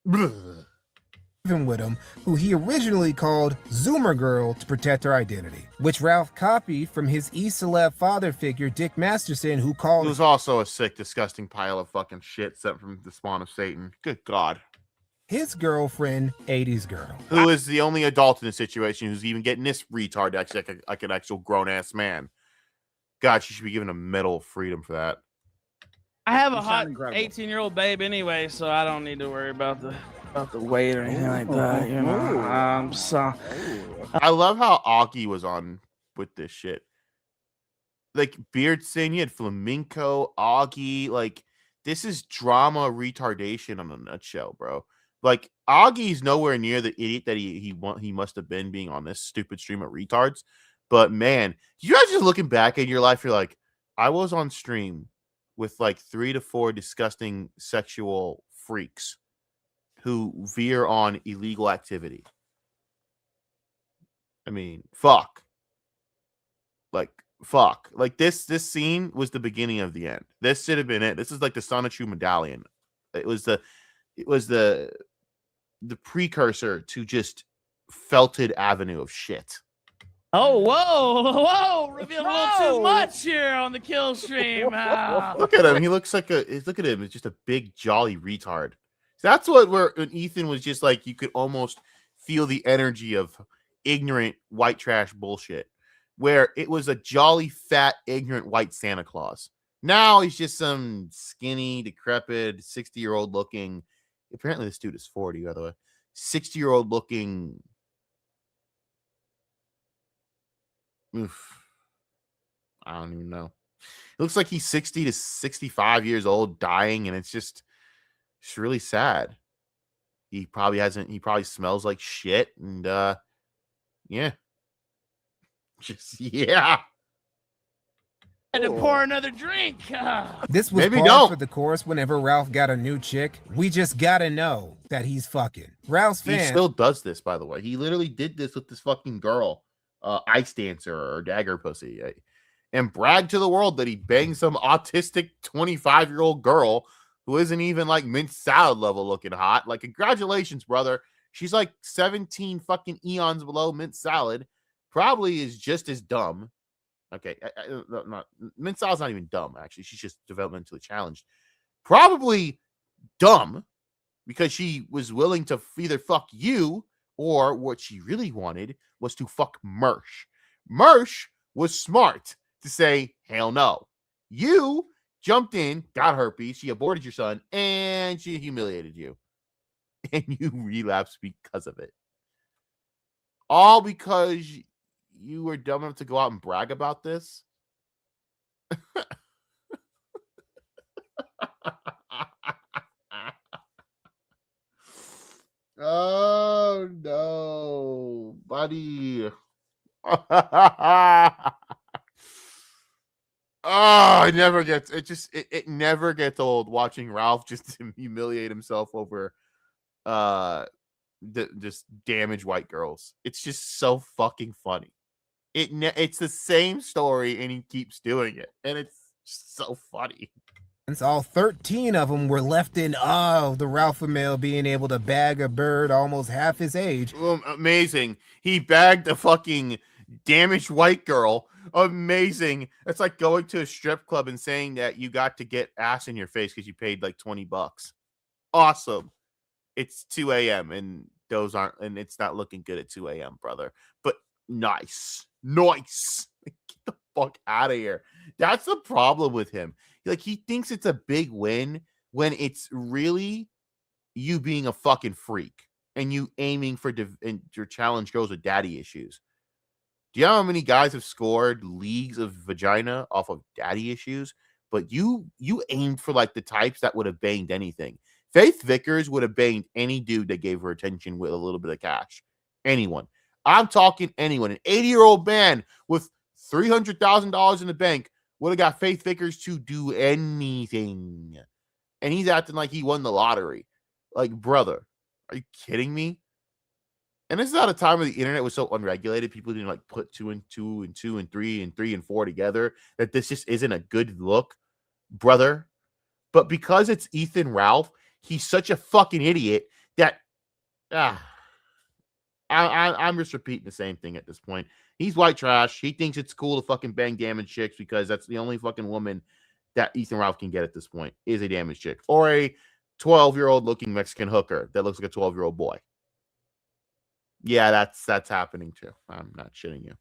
Even with him, who he originally called Zoomer Girl to protect her identity, which Ralph copied from his E-Celeb father figure, Dick Masterson, who called... He was also a sick, disgusting pile of fucking shit sent from the spawn of Satan. Good God. His girlfriend, 80s girl. Who is the only adult in the situation who's even getting this retard actually like an actual grown-ass man. God, she should be given a medal of freedom for that. I have a hot 18-year-old babe anyway, so I don't need to worry about the weight or anything like that. I love how Augie was on with this shit. Like Beard Sin, you had Flamenco, Augie. Like, this is drama retardation in a nutshell, bro. Like, Augie's nowhere near the idiot that he must have been being on this stupid stream of retards. But man, you guys just looking back at your life, you're like, I was on stream with like 3 to 4 disgusting sexual freaks who veer on illegal activity. I mean, fuck. Like, fuck. Like this scene was the beginning of the end. This should have been it. This is like the Sonichu medallion. It was the precursor to just felted avenue of shit. Oh, whoa! Revealed a little too much here on the kill stream. Look at him. He looks like look at him. It's just a big jolly retard. That's when Ethan was just like, you could almost feel the energy of ignorant white trash bullshit, where it was a jolly, fat, ignorant white Santa Claus. Now he's just some skinny, decrepit, 60-year-old looking. Apparently, this dude is 40, by the way. 60-year-old looking. Oof. I don't even know. It looks like he's 60 to 65 years old, dying, and it's really sad. He probably smells like shit, and yeah. Yeah. And to pour another drink. This was par for the course whenever Ralph got a new chick. We just gotta know that he's fucking. Ralph's fan. He still does this, by the way. He literally did this with this fucking girl, Ice Dancer or Dagger Pussy, and bragged to the world that he banged some autistic 25-year-old girl who isn't even like mint salad level looking hot. Like, congratulations, brother. She's like 17 fucking eons below mint salad. Probably is just as dumb. Okay, mint salad's not even dumb, actually. She's just developmentally challenged. Probably dumb because she was willing to either fuck you, or what she really wanted was to fuck Mersh. Mersh was smart to say, hell no. You jumped in, got herpes, she aborted your son, and she humiliated you. And you relapsed because of it. All because you were dumb enough to go out and brag about this? Oh, no, buddy. Oh, it never gets it never gets old watching Ralph just humiliate himself over just damaged white girls. It's just so fucking funny. It's the same story and he keeps doing it, and it's just so funny. Since all 13 of them were left in awe of the Ralpha male being able to bag a bird almost half his age. Amazing. He bagged a fucking damaged white girl. Amazing. It's like going to a strip club and saying that you got to get ass in your face because you paid like $20. Awesome. It's 2 a.m. and it's not looking good at 2 a.m., brother. But nice. Get the fuck out of here. That's the problem with him. Like, he thinks it's a big win when it's really you being a fucking freak and you aiming for and your challenge girls with daddy issues. Do you know how many guys have scored leagues of vagina off of daddy issues? But you aimed for like the types that would have banged anything. Faith Vickers would have banged any dude that gave her attention with a little bit of cash. Anyone. I'm talking anyone. An 80-year-old man with $300,000 in the bank would have got Faith Vickers to do anything. And he's acting like he won the lottery. Like, brother, are you kidding me? And this is at a time where the internet was so unregulated. People didn't like put 2 and 2 and 2 and 3 and 3 and 4 together, that this just isn't a good look, brother. But because it's Ethan Ralph, he's such a fucking idiot that I'm just repeating the same thing at this point. He's white trash. He thinks it's cool to fucking bang damaged chicks because that's the only fucking woman that Ethan Ralph can get at this point is a damaged chick or a 12-year-old looking Mexican hooker that looks like a 12-year-old boy. Yeah, that's happening too. I'm not shitting you.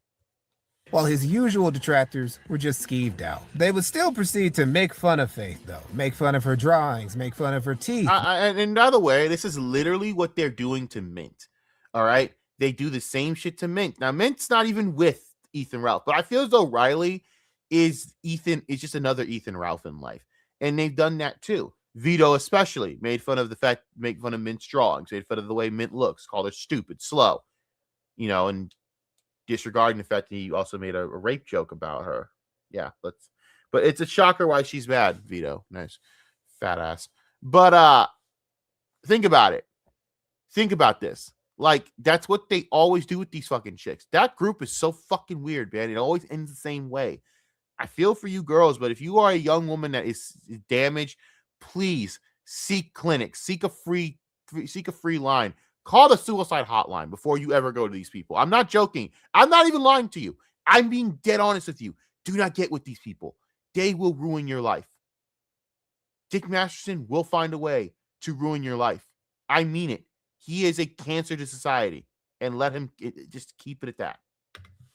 While his usual detractors were just skeeved out. They would still proceed to make fun of Faith, though. Make fun of her drawings, make fun of her teeth. And another way, this is literally what they're doing to Mint. All right? They do the same shit to Mint. Now, Mint's not even with Ethan Ralph, but I feel as though Riley is just another Ethan Ralph in life. And they've done that too. Vito especially make fun of Mint's drawings, made fun of the way Mint looks, called her stupid, slow, and disregarding the fact that he also made a rape joke about her. Yeah, but it's a shocker why she's bad, Vito. Nice. Fat ass. But think about it. Think about this. Like, that's what they always do with these fucking chicks. That group is so fucking weird, man. It always ends the same way. I feel for you girls, but if you are a young woman that is damaged, please seek clinics, seek a free line. Call the suicide hotline before you ever go to these people. I'm not joking. I'm not even lying to you. I'm being dead honest with you. Do not get with these people. They will ruin your life. Dick Masterson will find a way to ruin your life. I mean it. He is a cancer to society, and let him just keep it at that.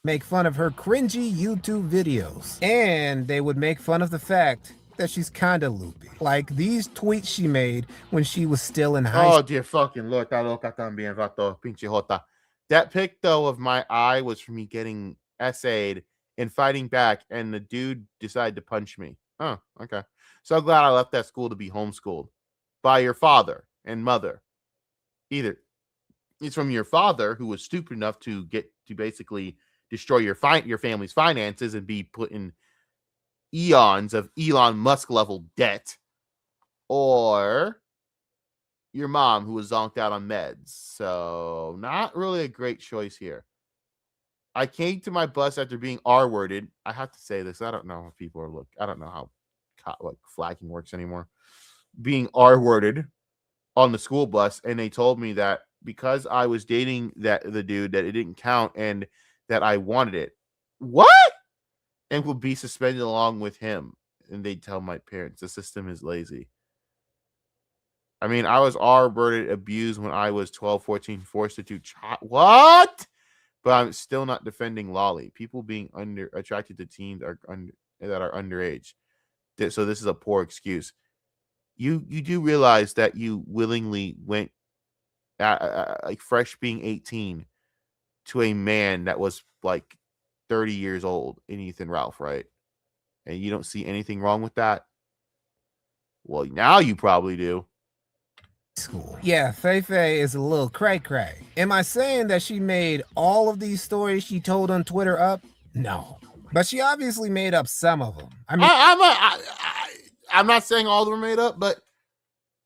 Make fun of her cringy YouTube videos. And they would make fun of the fact that she's kind of loopy. Like these tweets she made when she was still in high school. Oh, dear fucking Lord. That pic, though, of my eye was from me getting essayed and fighting back, and the dude decided to punch me. Oh, okay. So glad I left that school to be homeschooled by your father and mother. Either it's from your father, who was stupid enough to basically destroy your family's finances and be put in eons of Elon Musk level debt, or your mom, who was zonked out on meds. So not really a great choice here. I came to my bus after being R-worded. I have to say this. I don't know how people are I don't know how flagging works anymore. Being R-worded on the school bus, and they told me that because I was dating the dude, that it didn't count and that I wanted it. What? And would be suspended along with him. And they tell my parents the system is lazy. I mean, I was R-worded, abused when I was 12, 14, forced to do what? But I'm still not defending Lolly. People being attracted to teens that are underage. So this is a poor excuse. You do realize that you willingly went like fresh being 18 to a man that was like 30 years old in Ethan Ralph, right? And you don't see anything wrong with that? Well, now you probably do. School. Yeah, Feifei is a little cray-cray. Am I saying that she made all of these stories she told on Twitter up? No. But she obviously made up some of them. I'm not saying all of them are made up, but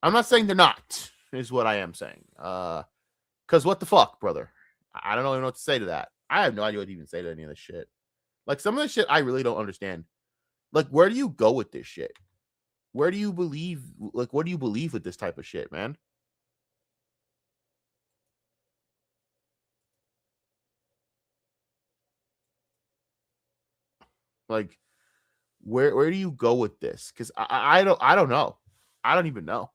I'm not saying they're not, is what I am saying. Because what the fuck, brother? I don't even know what to say to that. I have no idea what to even say to any of this shit. Like, some of this shit I really don't understand. Like, where do you go with this shit? Where do you believe? Like, what do you believe with this type of shit, man? Like, where do you go with this? Because I don't know. I don't even know.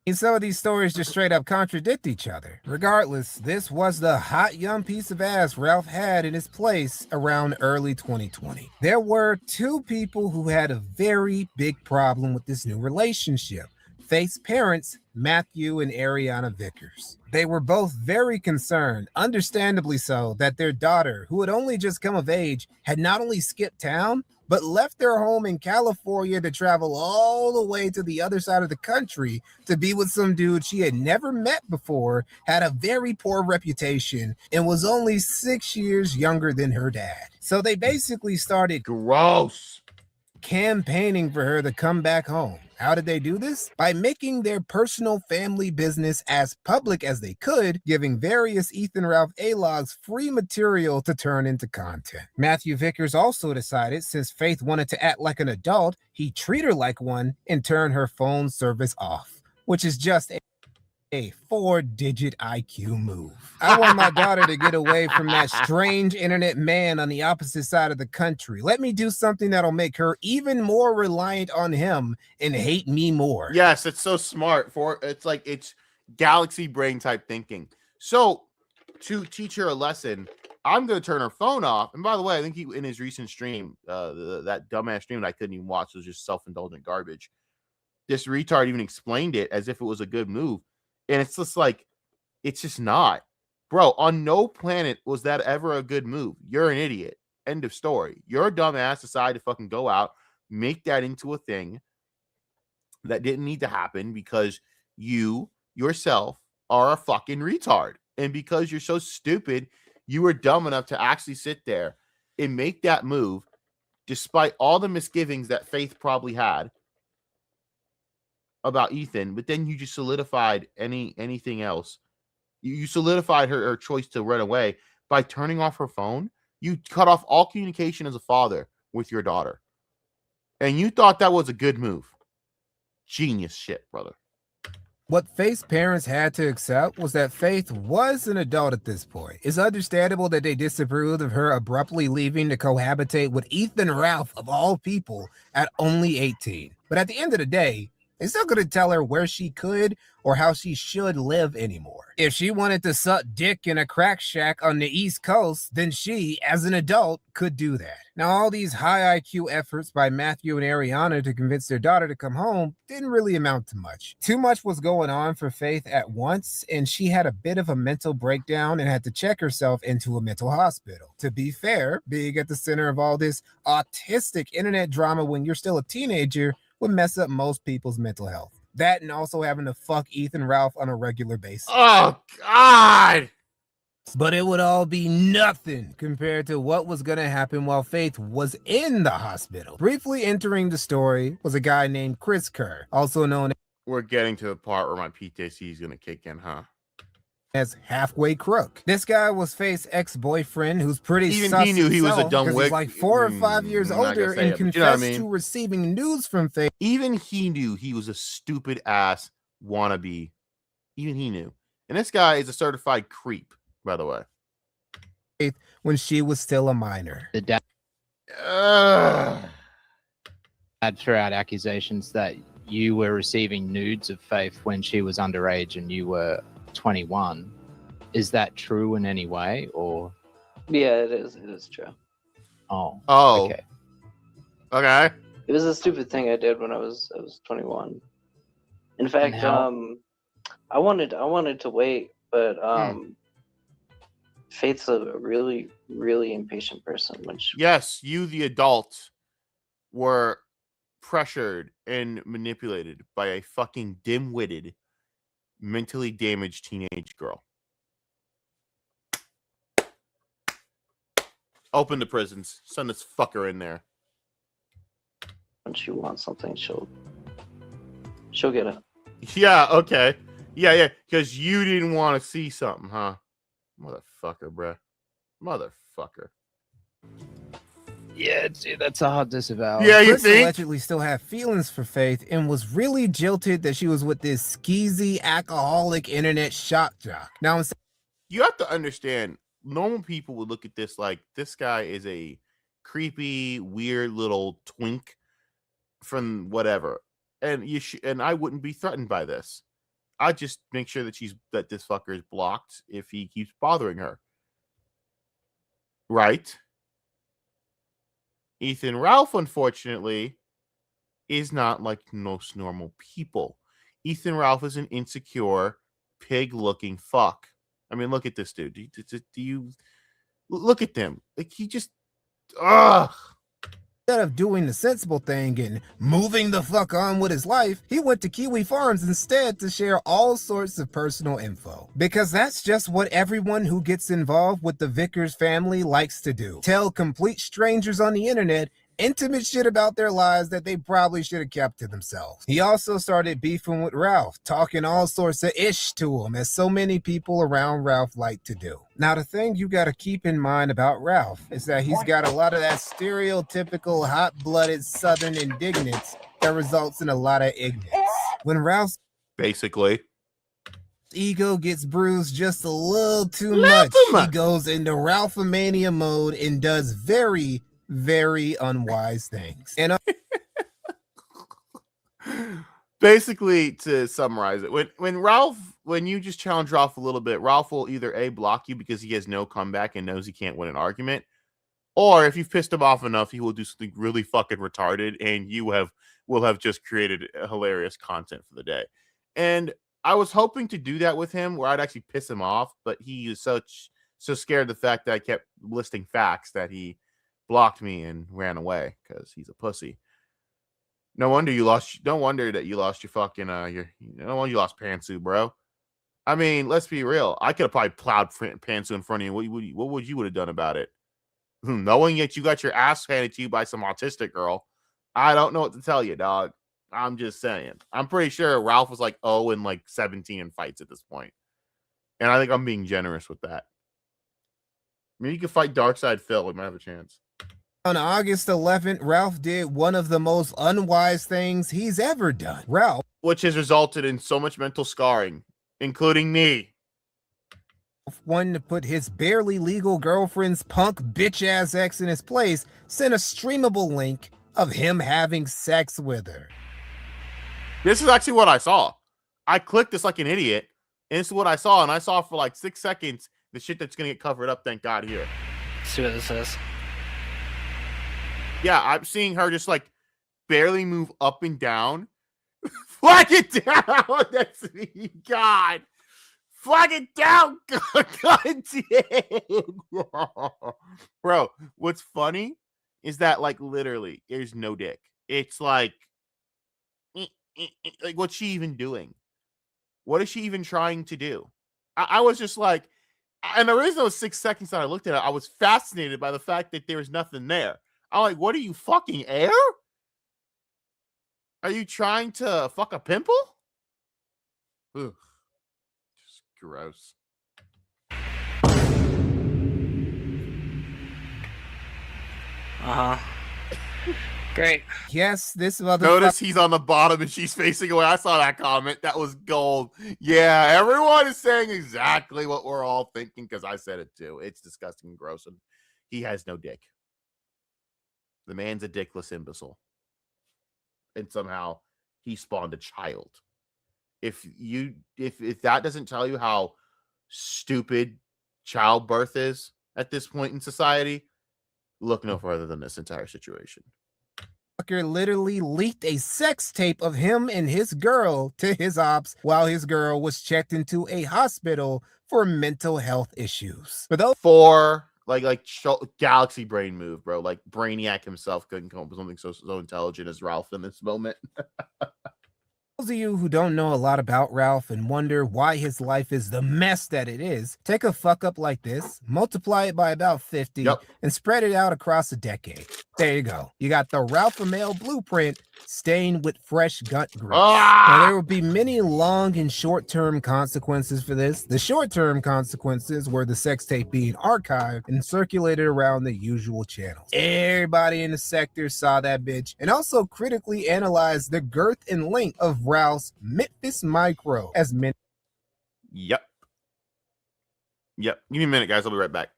And some of these stories just straight up contradict each other. Regardless, this was the hot young piece of ass Ralph had in his place around early 2020. There were two people who had a very big problem with this new relationship. Faith's parents, Matthew and Ariana Vickers. They were both very concerned, understandably so, that their daughter, who had only just come of age, had not only skipped town, but left their home in California to travel all the way to the other side of the country to be with some dude she had never met before, had a very poor reputation, and was only 6 years younger than her dad. So they basically started campaigning for her to come back home. How did they do this? By making their personal family business as public as they could, giving various Ethan Ralph A-logs free material to turn into content. Matthew Vickers also decided, since Faith wanted to act like an adult, he'd treat her like one and turn her phone service off, which is just a 4-digit IQ move. I want my daughter to get away from that strange internet man on the opposite side of the country. Let me do something that'll make her even more reliant on him and hate me more. Yes, it's so smart. It's like it's galaxy brain type thinking. So to teach her a lesson, I'm going to turn her phone off. And by the way, I think he, in his recent stream, that dumbass stream that I couldn't even watch, was just self-indulgent garbage. This retard even explained it as if it was a good move. And it's just like, it's just not. Bro, on no planet was that ever a good move. You're an idiot. End of story. Your dumb ass decided to fucking go out, make that into a thing that didn't need to happen because you yourself are a fucking retard. And because you're so stupid, you were dumb enough to actually sit there and make that move despite all the misgivings that Faith probably had about Ethan, but then you just solidified anything else. You solidified her choice to run away by turning off her phone. You cut off all communication as a father with your daughter. And you thought that was a good move. Genius shit, brother. What Faith's parents had to accept was that Faith was an adult at this point. It's understandable that they disapproved of her abruptly leaving to cohabitate with Ethan Ralph, of all people, at only 18. But at the end of the day, they still couldn't tell her where she could or how she should live anymore. If she wanted to suck dick in a crack shack on the East Coast, then she, as an adult, could do that. Now, all these high IQ efforts by Matthew and Ariana to convince their daughter to come home didn't really amount to much. Too much was going on for Faith at once, and she had a bit of a mental breakdown and had to check herself into a mental hospital. To be fair, being at the center of all this autistic internet drama when you're still a teenager would mess up most people's mental health. That and also having to fuck Ethan Ralph on a regular basis. Oh, God! But it would all be nothing compared to what was going to happen while Faith was in the hospital. Briefly entering the story was a guy named Chris Kerr, also known We're getting to the part where my PTSD is going to kick in, huh? As Halfway Crook. This guy was Faith's ex-boyfriend, who's pretty even sus he knew he was a dumb he's like 4 or 5 years older and confessed to receiving news from Faith. Even he knew he was a stupid ass wannabe. Even he knew. And this guy is a certified creep, by the way. Faith when she was still a minor. The dad had thrown out accusations that you were receiving nudes of Faith when she was underage and you were 21. Is that true in any way, or? Yeah, it is true. Oh. Okay. It was a stupid thing I did when I was 21. In fact, I wanted to wait, but Faith's a really, really impatient person. Which yes, you the adult were pressured and manipulated by a fucking dim-witted, mentally damaged teenage girl. Open the prisons. Send this fucker in there. When she wants something, she'll get it. Yeah, okay. Yeah, because you didn't want to see something, huh? Motherfucker, bruh. Motherfucker. Yeah, dude, that's a hard disavow. Yeah, you Chris think? allegedly still had feelings for Faith and was really jilted that she was with this skeezy, alcoholic internet shock jock. Now, You have to understand, normal people would look at this like, this guy is a creepy, weird little twink from whatever. And and I wouldn't be threatened by this. I just make sure that this fucker is blocked if he keeps bothering her. Right? Ethan Ralph, unfortunately, is not like most normal people. Ethan Ralph is an insecure, pig-looking fuck. I mean, look at this dude. Do you look at them? Like, he just, ugh. instead of doing the sensible thing and moving the fuck on with his life, he went to Kiwi Farms instead to share all sorts of personal info. Because that's just what everyone who gets involved with the Vickers family likes to do. Tell complete strangers on the internet intimate shit about their lives that they probably should have kept to themselves. He also started beefing with Ralph, talking all sorts of ish to him, as so many people around Ralph like to do. Now, the thing you got to keep in mind about Ralph is that he's got a lot of that stereotypical hot-blooded Southern indignance that results in a lot of ignorance. When Ralph's basically ego gets bruised just a little too much, he goes into Ralphomania mode and does very, very unwise things. And basically, to summarize it, when you just challenge Ralph a little bit, Ralph will either A, block you because he has no comeback and knows he can't win an argument, or if you've pissed him off enough, he will do something really fucking retarded and you will have just created hilarious content for the day. And I was hoping to do that with him where I'd actually piss him off, but he is so scared of the fact that I kept listing facts that he blocked me and ran away because he's a pussy. No wonder that you lost your fucking no wonder you lost Pantsu, bro. I mean, let's be real. I could have probably plowed Pantsu in front of you. What would you have done about it? Knowing that you got your ass handed to you by some autistic girl, I don't know what to tell you, dog. I'm just saying. I'm pretty sure Ralph was like 0 and like 17 in fights at this point. And I think I'm being generous with that. I mean, you could fight Darkside Phil. We might have a chance. On August 11th, Ralph did one of the most unwise things he's ever done. Ralph, which has resulted in so much mental scarring, including me, wanting to put his barely legal girlfriend's punk bitch-ass ex in his place, sent a streamable link of him having sex with her. This is actually what I saw. I clicked this like an idiot, and this is what I saw, and I saw for like 6 seconds the shit that's going to get covered up, thank God, here. Let's see what this is. Yeah, I'm seeing her just like barely move up and down. Flag it down! That's me. God. Flag it down! God damn. Bro, what's funny is that like literally there's no dick. It's like what's she even doing? What is she even trying to do? I was just like, and the reason those 6 seconds that I looked at it, I was fascinated by the fact that there was nothing there. I'm like, what are you, fucking air? Are you trying to fuck a pimple? Ugh. Just gross. Uh-huh. Great. Yes, this motherfucker. Notice he's on the bottom and she's facing away. I saw that comment. That was gold. Yeah, everyone is saying exactly what we're all thinking because I said it too. It's disgusting and gross, and he has no dick. The man's a dickless imbecile. And somehow he spawned a child. If that doesn't tell you how stupid childbirth is at this point in society, look no further than this entire situation. Literally leaked a sex tape of him and his girl to his ops while his girl was checked into a hospital for mental health issues. Like galaxy brain move, bro. Like Brainiac himself couldn't come up with something so intelligent as Ralph in this moment. those of you who don't know a lot about Ralph and wonder why his life is the mess that it is, take a fuck up like this, multiply it by about 50, and spread it out across a decade. There you go. You got the Ralph Amell blueprint stained with fresh gut grease. Now, there will be many long and short-term consequences for this. The short-term consequences were the sex tape being archived and circulated around the usual channels. Everybody in the sector saw that bitch and also critically analyzed the girth and length of Ralph's Memphis Micro as men. Yep. Give me a minute, guys. I'll be right back.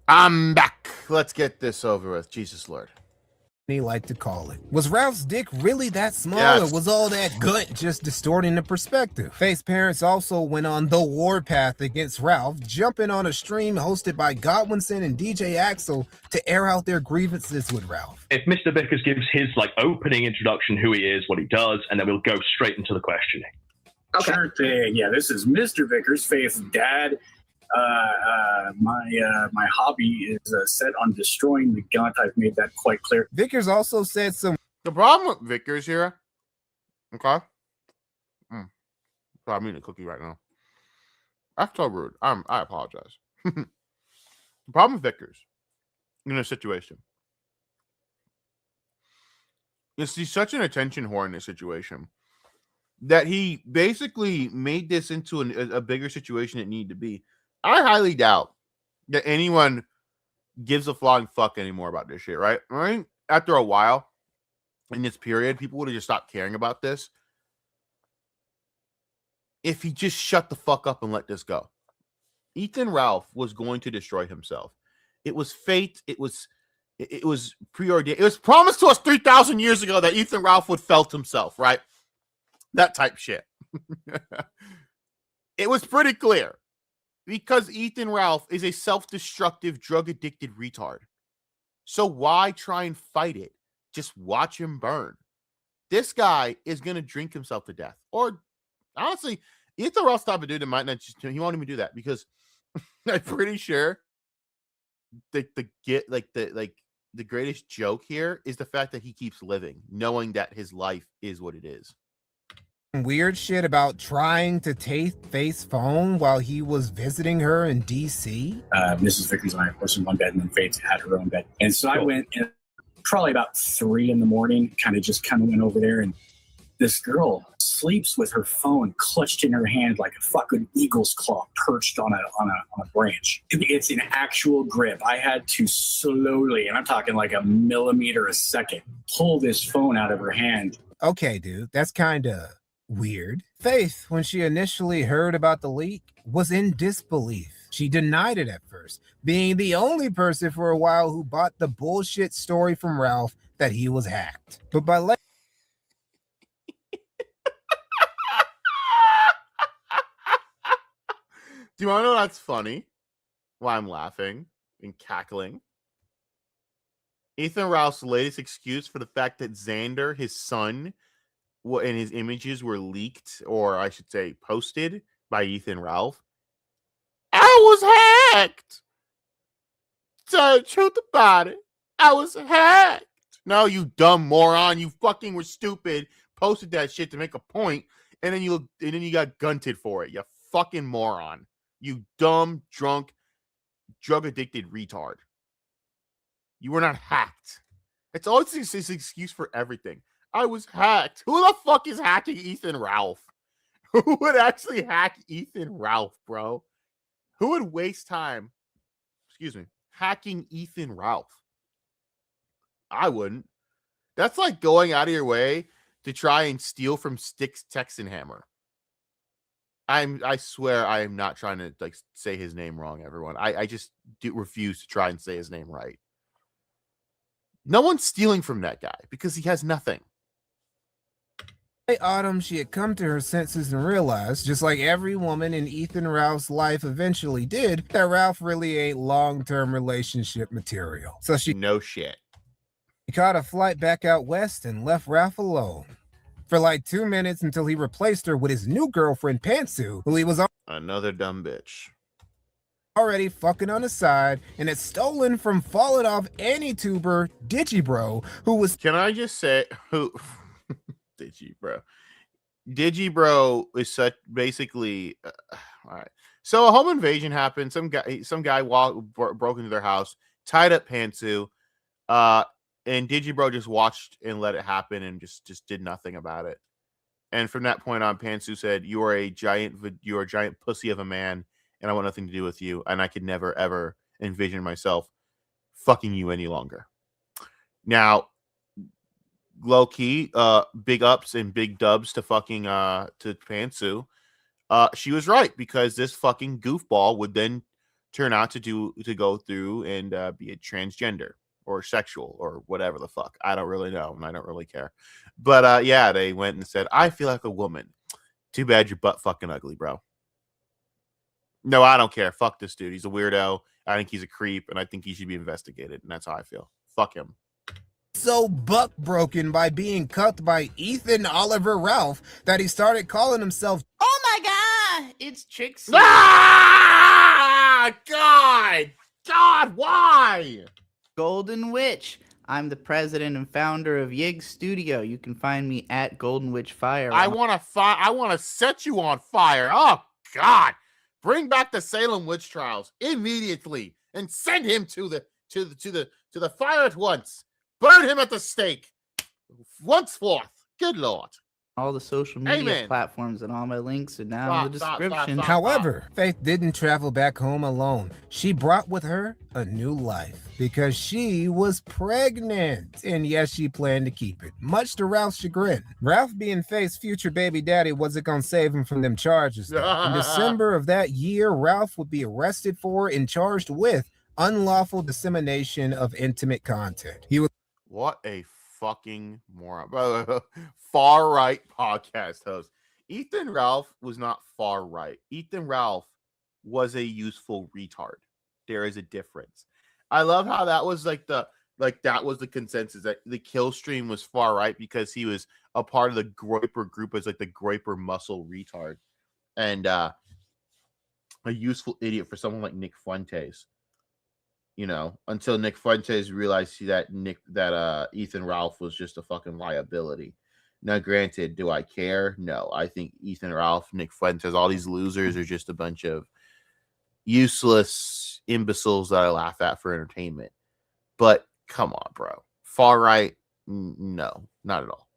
I'm back. Let's get this over with. Jesus Lord. He liked to call it. Was Ralph's dick really that small, or was all that gut just distorting the perspective? Faith's parents also went on the warpath against Ralph, jumping on a stream hosted by Godwinson and DJ Axel to air out their grievances with Ralph. If Mr. Vickers gives his opening introduction, who he is, what he does, and then we'll go straight into the questioning. Okay. Sure thing. Yeah, this is Mr. Vickers, Faith's dad. My hobby is set on destroying the gunt. I've made that quite clear. Vickers also said some. The problem with Vickers here, okay? So I'm eating a cookie right now. That's so rude. I apologize. The problem with Vickers in this situation is he's such an attention whore in this situation that he basically made this into a bigger situation it needed to be. I highly doubt that anyone gives a flying fuck anymore about this shit, right? After a while in this period, people would have just stopped caring about this if he just shut the fuck up and let this go. Ethan Ralph was going to destroy himself. It was fate. It was preordained. It was promised to us 3,000 years ago that Ethan Ralph would felt himself, right? That type shit. It was pretty clear. Because Ethan Ralph is a self-destructive, drug-addicted retard. So why try and fight it? Just watch him burn. This guy is going to drink himself to death. Or, honestly, Ethan Ralph's type of dude that might not just... He won't even do that because I'm pretty sure the greatest joke here is the fact that he keeps living, knowing that his life is what it is. Weird shit about trying to take Faith's phone while he was visiting her in DC. Mrs. Vickers and I, of course, in one bed, and then Faith had her own bed. And so I went in probably about 3 a.m, kind of went over there, and this girl sleeps with her phone clutched in her hand like a fucking eagle's claw perched on a branch. It's an actual grip. I had to slowly, and I'm talking like a millimeter a second, pull this phone out of her hand. Okay, dude, that's kind of weird. Faith, when she initially heard about the leak, was in disbelief. She denied it at first, being the only person for a while who bought the bullshit story from Ralph that he was hacked. But by Do you want to know that's funny? Why I'm laughing and cackling? Ethan Ralph's latest excuse for the fact that Xander, his son, and his images were leaked, or I should say posted by Ethan Ralph. I was hacked. Tell the truth about it. I was hacked. No, you dumb moron. You fucking were stupid. Posted that shit to make a point, and then you got gunted for it. You fucking moron. You dumb, drunk, drug-addicted retard. You were not hacked. It's always his excuse for everything. I was hacked. Who the fuck is hacking Ethan Ralph? Who would actually hack Ethan Ralph, bro? Who would waste time, hacking Ethan Ralph? I wouldn't. That's like going out of your way to try and steal from Styxhexenhammer. I swear I am not trying to like say his name wrong, everyone. I just refuse to try and say his name right. No one's stealing from that guy because he has nothing. By autumn, she had come to her senses and realized, just like every woman in Ethan Ralph's life eventually did, that Ralph really ain't long-term relationship material. So she no shit. She caught a flight back out west and left Ralph alone for like 2 minutes until he replaced her with his new girlfriend Pantsu, who he was another dumb bitch. Already fucking on the side and had stolen from fallen off Anituber Digibro, who was. Can I just say who? Digibro. Digibro is such basically all right. So a home invasion happened. Some guy broke into their house, tied up Pantsu, and Digibro just watched and let it happen and just did nothing about it. And from that point on, Pantsu said, "You are a giant pussy of a man, and I want nothing to do with you. And I could never ever envision myself fucking you any longer." Now, low key, big ups and big dubs to fucking to Pantsu. She was right, because this fucking goofball would then turn out to go through and be a transgender or sexual or whatever the fuck. I don't really know, and I don't really care. But yeah, they went and said, "I feel like a woman." Too bad you're butt fucking ugly, bro. No, I don't care. Fuck this dude. He's a weirdo. I think he's a creep, and I think he should be investigated, and that's how I feel. Fuck him. So buck broken by being cucked by Ethan Oliver Ralph that he started calling himself, "Oh my god, it's Trixie." Ah! God, why? Golden Witch. I'm the president and founder of Yig Studio. You can find me at Golden Witch Fire. I want to set you on fire. Oh God. Bring back the Salem witch trials immediately and send him to the fire at once. Burn him at the stake. Once forth. Good Lord. All the social media Amen. Platforms and all my links are down in the description. However, Faith didn't travel back home alone. She brought with her a new life because she was pregnant. And yes, she planned to keep it, much to Ralph's chagrin. Ralph, being Faith's future baby daddy, wasn't going to save him from them charges. In December of that year, Ralph would be arrested for and charged with unlawful dissemination of intimate content. He was. What a fucking moron. Far right podcast host. Ethan Ralph was not far right. Ethan Ralph was a useful retard. There is a difference. I love how that was that was the consensus, that the kill stream was far right because he was a part of the Groiper group as like the Groiper muscle retard, and a useful idiot for someone like Nick Fuentes. You know, until Nick Fuentes realized that Ethan Ralph was just a fucking liability. Now, granted, do I care? No. I think Ethan Ralph, Nick Fuentes, all these losers are just a bunch of useless imbeciles that I laugh at for entertainment. But come on, bro. Far right? No, not at all.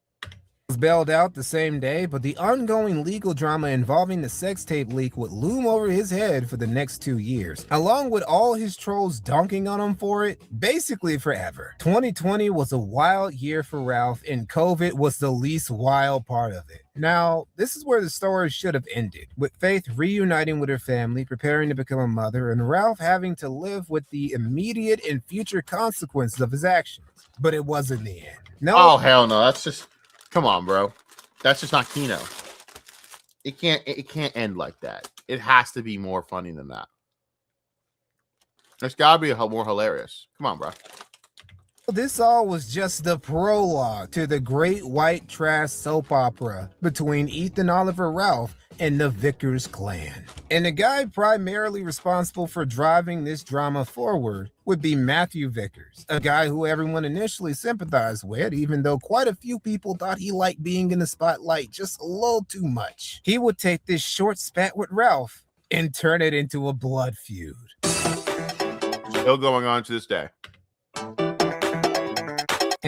Was bailed out the same day, but the ongoing legal drama involving the sex tape leak would loom over his head for the next 2 years, along with all his trolls dunking on him for it, basically forever. 2020 was a wild year for Ralph, and COVID was the least wild part of it. Now, this is where the story should have ended, with Faith reuniting with her family, preparing to become a mother, and Ralph having to live with the immediate and future consequences of his actions. But it wasn't the end. No. Oh, hell no. That's just... Come on, bro. That's just not Kino. It can't end like that. It has to be more funny than that. There's gotta be more hilarious. Come on, bro. This all was just the prologue to the great white trash soap opera between Ethan Oliver Ralph and the Vickers clan. And the guy primarily responsible for driving this drama forward would be Matthew Vickers, a guy who everyone initially sympathized with, even though quite a few people thought he liked being in the spotlight just a little too much. He would take this short spat with Ralph and turn it into a blood feud. Still going on to this day.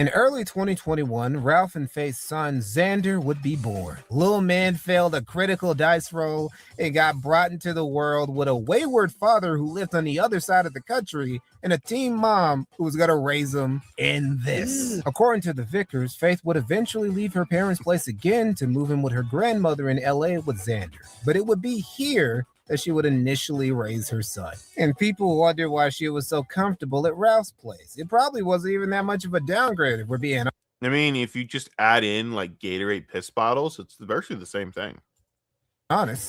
In early 2021, Ralph and Faith's son, Xander, would be born. Little man failed a critical dice roll and got brought into the world with a wayward father who lived on the other side of the country and a teen mom who was going to raise him in this. According to the Vickers, Faith would eventually leave her parents' place again to move in with her grandmother in LA with Xander. But it would be here that she would initially raise her son. And people wonder why she was so comfortable at Ralph's place. It probably wasn't even that much of a downgrade, if we're being honest. I mean, if you just add in like Gatorade piss bottles, it's virtually the same thing.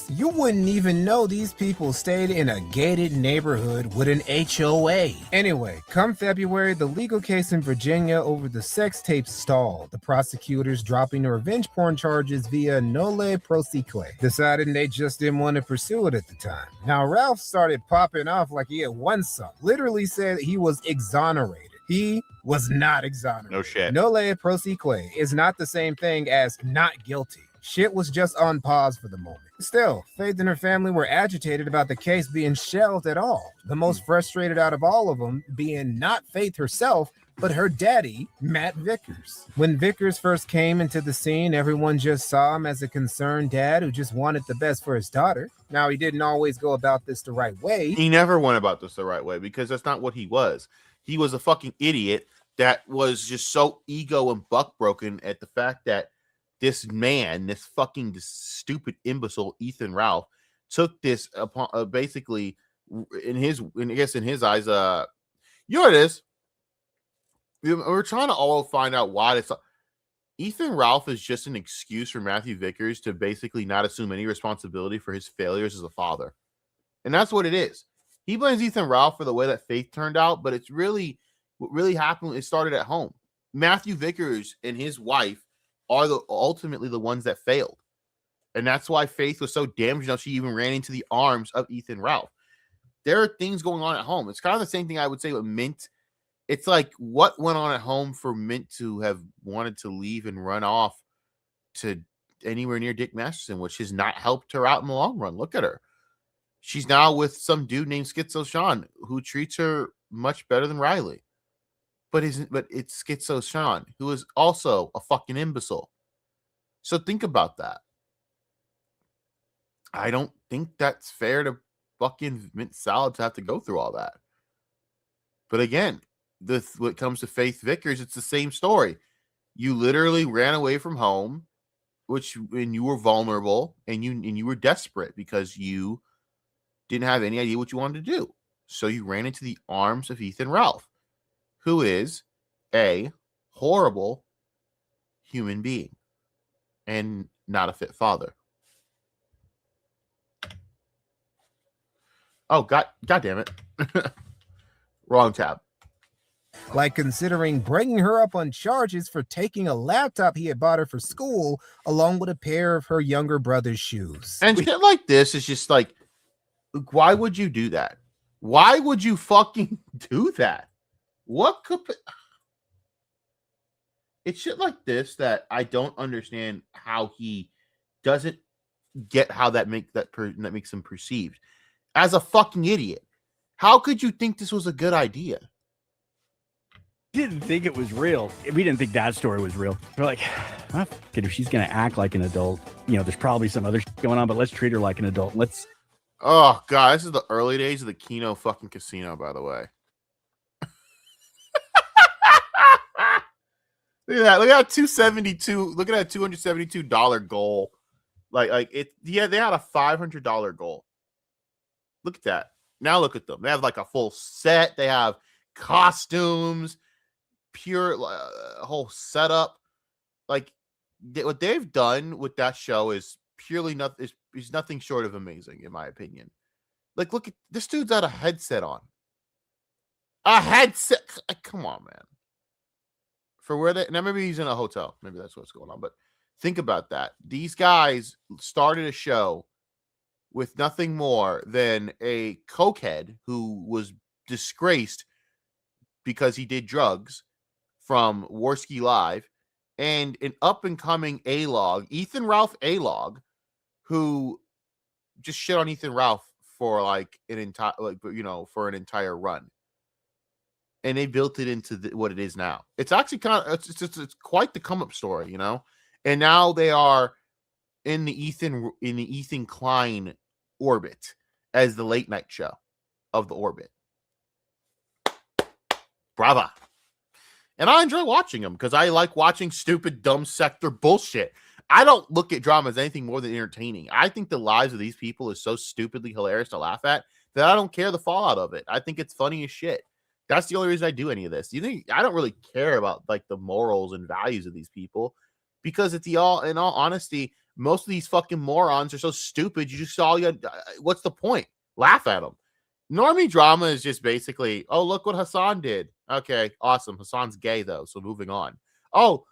You wouldn't even know these people stayed in a gated neighborhood with an HOA. Anyway, come February, the legal case in Virginia over the sex tape stalled. The prosecutors, dropping the revenge porn charges via nolle prosequi, decided they just didn't want to pursue it at the time. Now, Ralph started popping off like he had won some. Literally said he was exonerated. He was not exonerated. No shit. Nolle prosequi is not the same thing as not guilty. Shit was just on pause for the moment. Still, Faith and her family were agitated about the case being shelved at all. The most frustrated out of all of them being not Faith herself, but her daddy, Matt Vickers. When Vickers first came into the scene, everyone just saw him as a concerned dad who just wanted the best for his daughter. Now, he didn't always go about this the right way. He never went about this the right way because that's not what he was. He was a fucking idiot that was just so ego and buck broken at the fact that this man, this stupid imbecile, Ethan Ralph, took this upon basically in his eyes. You know what it is? We're trying to all find out why this. Ethan Ralph is just an excuse for Matthew Vickers to basically not assume any responsibility for his failures as a father, and that's what it is. He blames Ethan Ralph for the way that Faith turned out, but it's really what really happened. It started at home. Matthew Vickers and his wife are ultimately the ones that failed. And that's why Faith was so damaged. She even ran into the arms of Ethan Ralph. There are things going on at home. It's kind of the same thing I would say with Mint. It's like what went on at home for Mint to have wanted to leave and run off to anywhere near Dick Masterson, which has not helped her out in the long run. Look at her. She's now with some dude named Schizo Sean who treats her much better than Riley. But it's Schizo Sean, who is also a fucking imbecile. So think about that. I don't think that's fair to fucking Mint Salad to have to go through all that. But again, when it comes to Faith Vickers, it's the same story. You literally ran away from home, when you were vulnerable and you were desperate because you didn't have any idea what you wanted to do. So you ran into the arms of Ethan Ralph, who is a horrible human being and not a fit father. Oh, God damn it. Wrong tab. Like considering bringing her up on charges for taking a laptop he had bought her for school, along with a pair of her younger brother's shoes. And shit like this is just like, why would you do that? Why would you fucking do that? What could it's shit like this that I don't understand how he doesn't get how that makes him perceived as a fucking idiot. How could you think this was a good idea? Didn't think it was real. We didn't think that story was real. We're like, well, if she's gonna act like an adult, there's probably some other shit going on, but let's treat her like an adult. Oh God, this is the early days of the Keno fucking casino, by the way. Look at that. Look at that 272. Look at that $272 goal. Like it. Yeah, they had a $500 goal. Look at that. Now look at them. They have like a full set. They have costumes, pure whole setup. Like what they've done with that show is purely nothing. Is nothing short of amazing, in my opinion. Like, look at this dude's got a headset on. A headset. Come on, man. For where they now, maybe he's in a hotel. Maybe that's what's going on. But think about that. These guys started a show with nothing more than a cokehead who was disgraced because he did drugs from Warski Live, and an up-and-coming A-log, Ethan Ralph A-log, who just shit on Ethan Ralph for like an entire, for an entire run. and they built it into what it is now. It's actually it's quite the come up story, you know. And now they are in the Ethan Klein orbit as the late night show of the orbit. Brava. And I enjoy watching them because I like watching stupid, dumb sector bullshit. I don't look at drama as anything more than entertaining. I think the lives of these people is so stupidly hilarious to laugh at that I don't care the fallout of it. I think it's funny as shit. That's the only reason I do any of this. You think I don't really care about like the morals and values of these people because in all honesty, most of these fucking morons are so stupid. You just what's the point? Laugh at them. Normie drama is just basically, oh, look what Hassan did. Okay, awesome. Hassan's gay though, so moving on. Oh,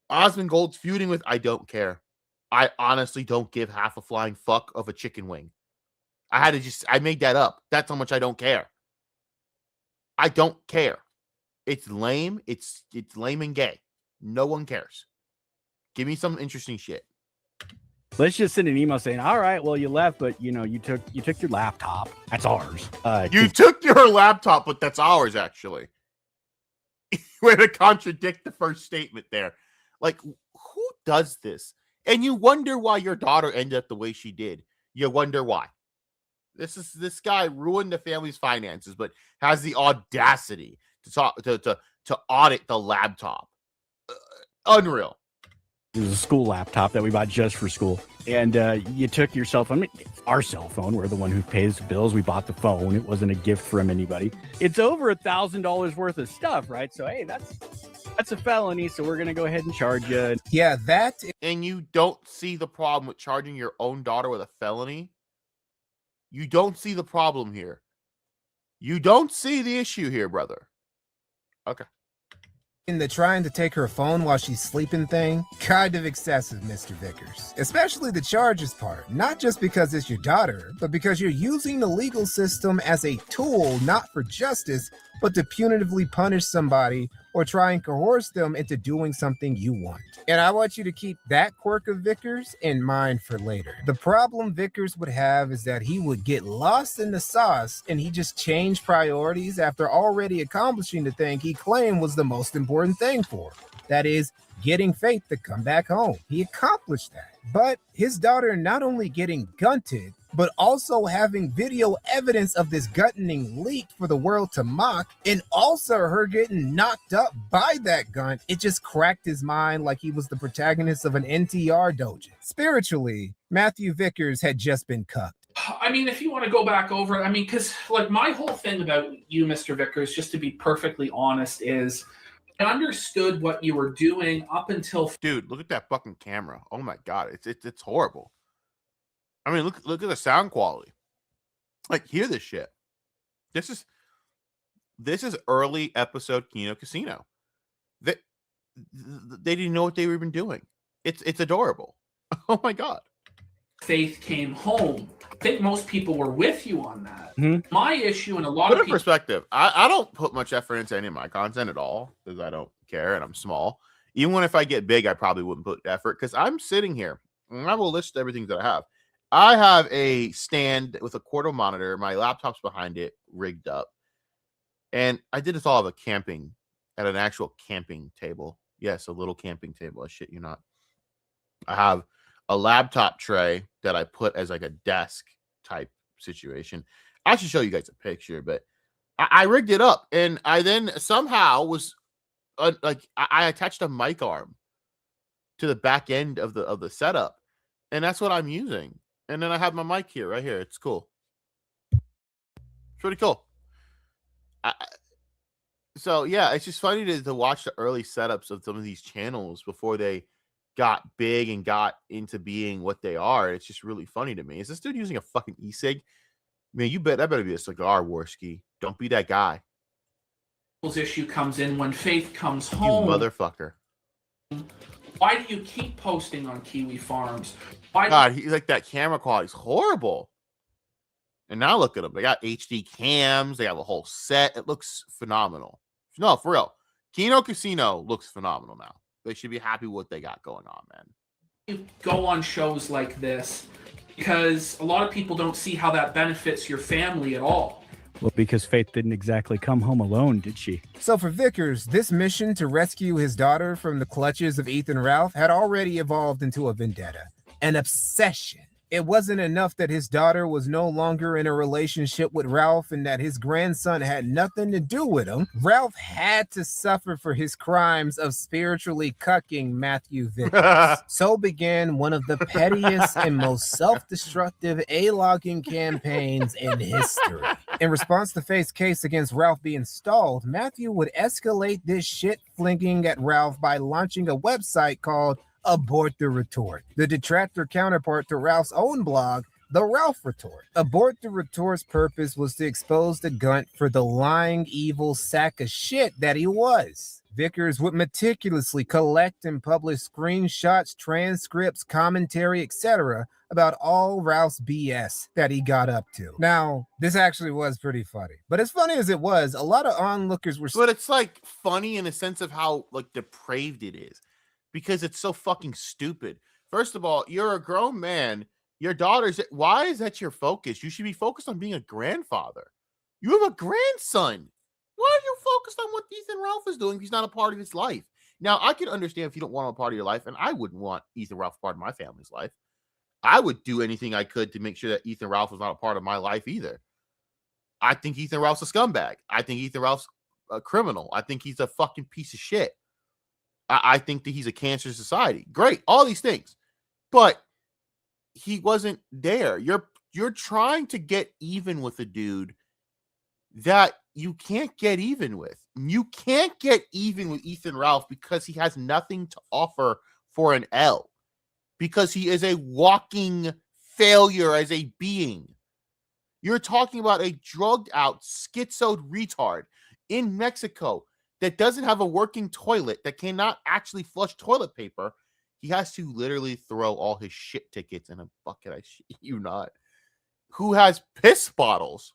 Osmond Gold's feuding with. I don't care. I honestly don't give half a flying fuck of a chicken wing. I made that up. That's how much I don't care. I don't care. It's lame. It's lame and gay. No one cares. Give me some interesting shit. Let's just send an email saying, all right, well, you left, but you took your laptop. That's ours. You took your laptop, but that's ours, actually. Way to contradict the first statement there. Like, who does this? And you wonder why your daughter ended up the way she did. You wonder why. This guy ruined the family's finances, but has the audacity to audit the laptop. Unreal. It was a school laptop that we bought just for school. And you took your cell phone. I mean, it's our cell phone. We're the one who pays the bills. We bought the phone. It wasn't a gift from anybody. It's over $1,000 worth of stuff, right? So, hey, that's a felony. So we're going to go ahead and charge you. Yeah, And you don't see the problem with charging your own daughter with a felony? You don't see the problem here. You don't see the issue here, brother. Okay. In the trying to take her phone while she's sleeping thing, kind of excessive, Mr. Vickers. Especially the charges part, not just because it's your daughter, but because you're using the legal system as a tool not for justice, but to punitively punish somebody or try and coerce them into doing something you want. And I want you to keep that quirk of Vickers in mind for later. The problem Vickers would have is that he would get lost in the sauce and he just changed priorities after already accomplishing the thing he claimed was the most important thing for him. That is, getting Faith to come back home. He accomplished that. But his daughter not only getting gunted, but also having video evidence of this gunning leaked for the world to mock, and also her getting knocked up by that gun, it just cracked his mind like he was the protagonist of an NTR dojo. Spiritually, Matthew Vickers had just been cucked. I mean, if you want to go back over it, I mean, because like my whole thing about you, Mr. Vickers, just to be perfectly honest, is I understood what you were doing up until. Dude, look at that fucking camera. Oh my god, it's horrible. I mean, look at the sound quality. Like, hear this shit. This is early episode Kino Casino. They didn't know what they were even doing. It's adorable. Oh my god. Faith came home. I think most people were with you on that. Mm-hmm. My issue and a lot Put of in people. Perspective. I don't put much effort into any of my content at all because I don't care and I'm small. Even when if I get big, I probably wouldn't put effort because I'm sitting here and I will list everything that I have. I have a stand with a quarter monitor. My laptop's behind it, rigged up. And I did this all at an actual camping table. Yes, a little camping table. I shit you not. I have a laptop tray that I put as like a desk type situation. I should show you guys a picture, but I rigged it up. And I then somehow was I attached a mic arm to the back end of the setup. And that's what I'm using. And then I have my mic here, right here. It's cool. It's pretty cool. So, yeah, it's just funny to watch the early setups of some of these channels before they got big and got into being what they are. It's just really funny to me. Is this dude using a fucking e-cig? Man, that better be a cigar, Worski. Don't be that guy. Issue comes in when Faith comes home. You motherfucker. Why do you keep posting on Kiwi Farms? That camera quality is horrible. And now look at them. They got HD cams. They have a whole set. It looks phenomenal. No, for real. Kino Casino looks phenomenal now. They should be happy with what they got going on, man. You go on shows like this because a lot of people don't see how that benefits your family at all. Well, because Faith didn't exactly come home alone, did she? So for Vickers, this mission to rescue his daughter from the clutches of Ethan Ralph had already evolved into a vendetta, an obsession. It wasn't enough that his daughter was no longer in a relationship with Ralph and that his grandson had nothing to do with him. Ralph had to suffer for his crimes of spiritually cucking Matthew Vickers. So began one of the pettiest and most self-destructive A-logging campaigns in history. In response to Faith's case against Ralph being stalled, Matthew would escalate this shit flinging at Ralph by launching a website called Abort the Retort, the detractor counterpart to Ralph's own blog, The Ralph Retort. Abort the Retort's purpose was to expose the Gunt for the lying, evil sack of shit that he was. Vickers would meticulously collect and publish screenshots, transcripts, commentary, etc. about all Ralph's BS that he got up to. Now, this actually was pretty funny. But as funny as it was, a lot of onlookers were... But it's like funny in the sense of how like depraved it is. Because it's so fucking stupid. First of all, you're a grown man. Your daughter's... Why is that your focus? You should be focused on being a grandfather. You have a grandson. Why are you focused on what Ethan Ralph is doing if he's not a part of his life? Now, I can understand if you don't want him a part of your life, and I wouldn't want Ethan Ralph a part of my family's life. I would do anything I could to make sure that Ethan Ralph was not a part of my life either. I think Ethan Ralph's a scumbag. I think Ethan Ralph's a criminal. I think he's a fucking piece of shit. I think that he's a cancer to society. Great, all these things. But he wasn't there. You're trying to get even with a dude that you can't get even with. You can't get even with Ethan Ralph because he has nothing to offer for an L. Because he is a walking failure as a being. You're talking about a drugged out, schizoid retard in Mexico that doesn't have a working toilet, that cannot actually flush toilet paper. He has to literally throw all his shit tickets in a bucket. I shit you not. Who has piss bottles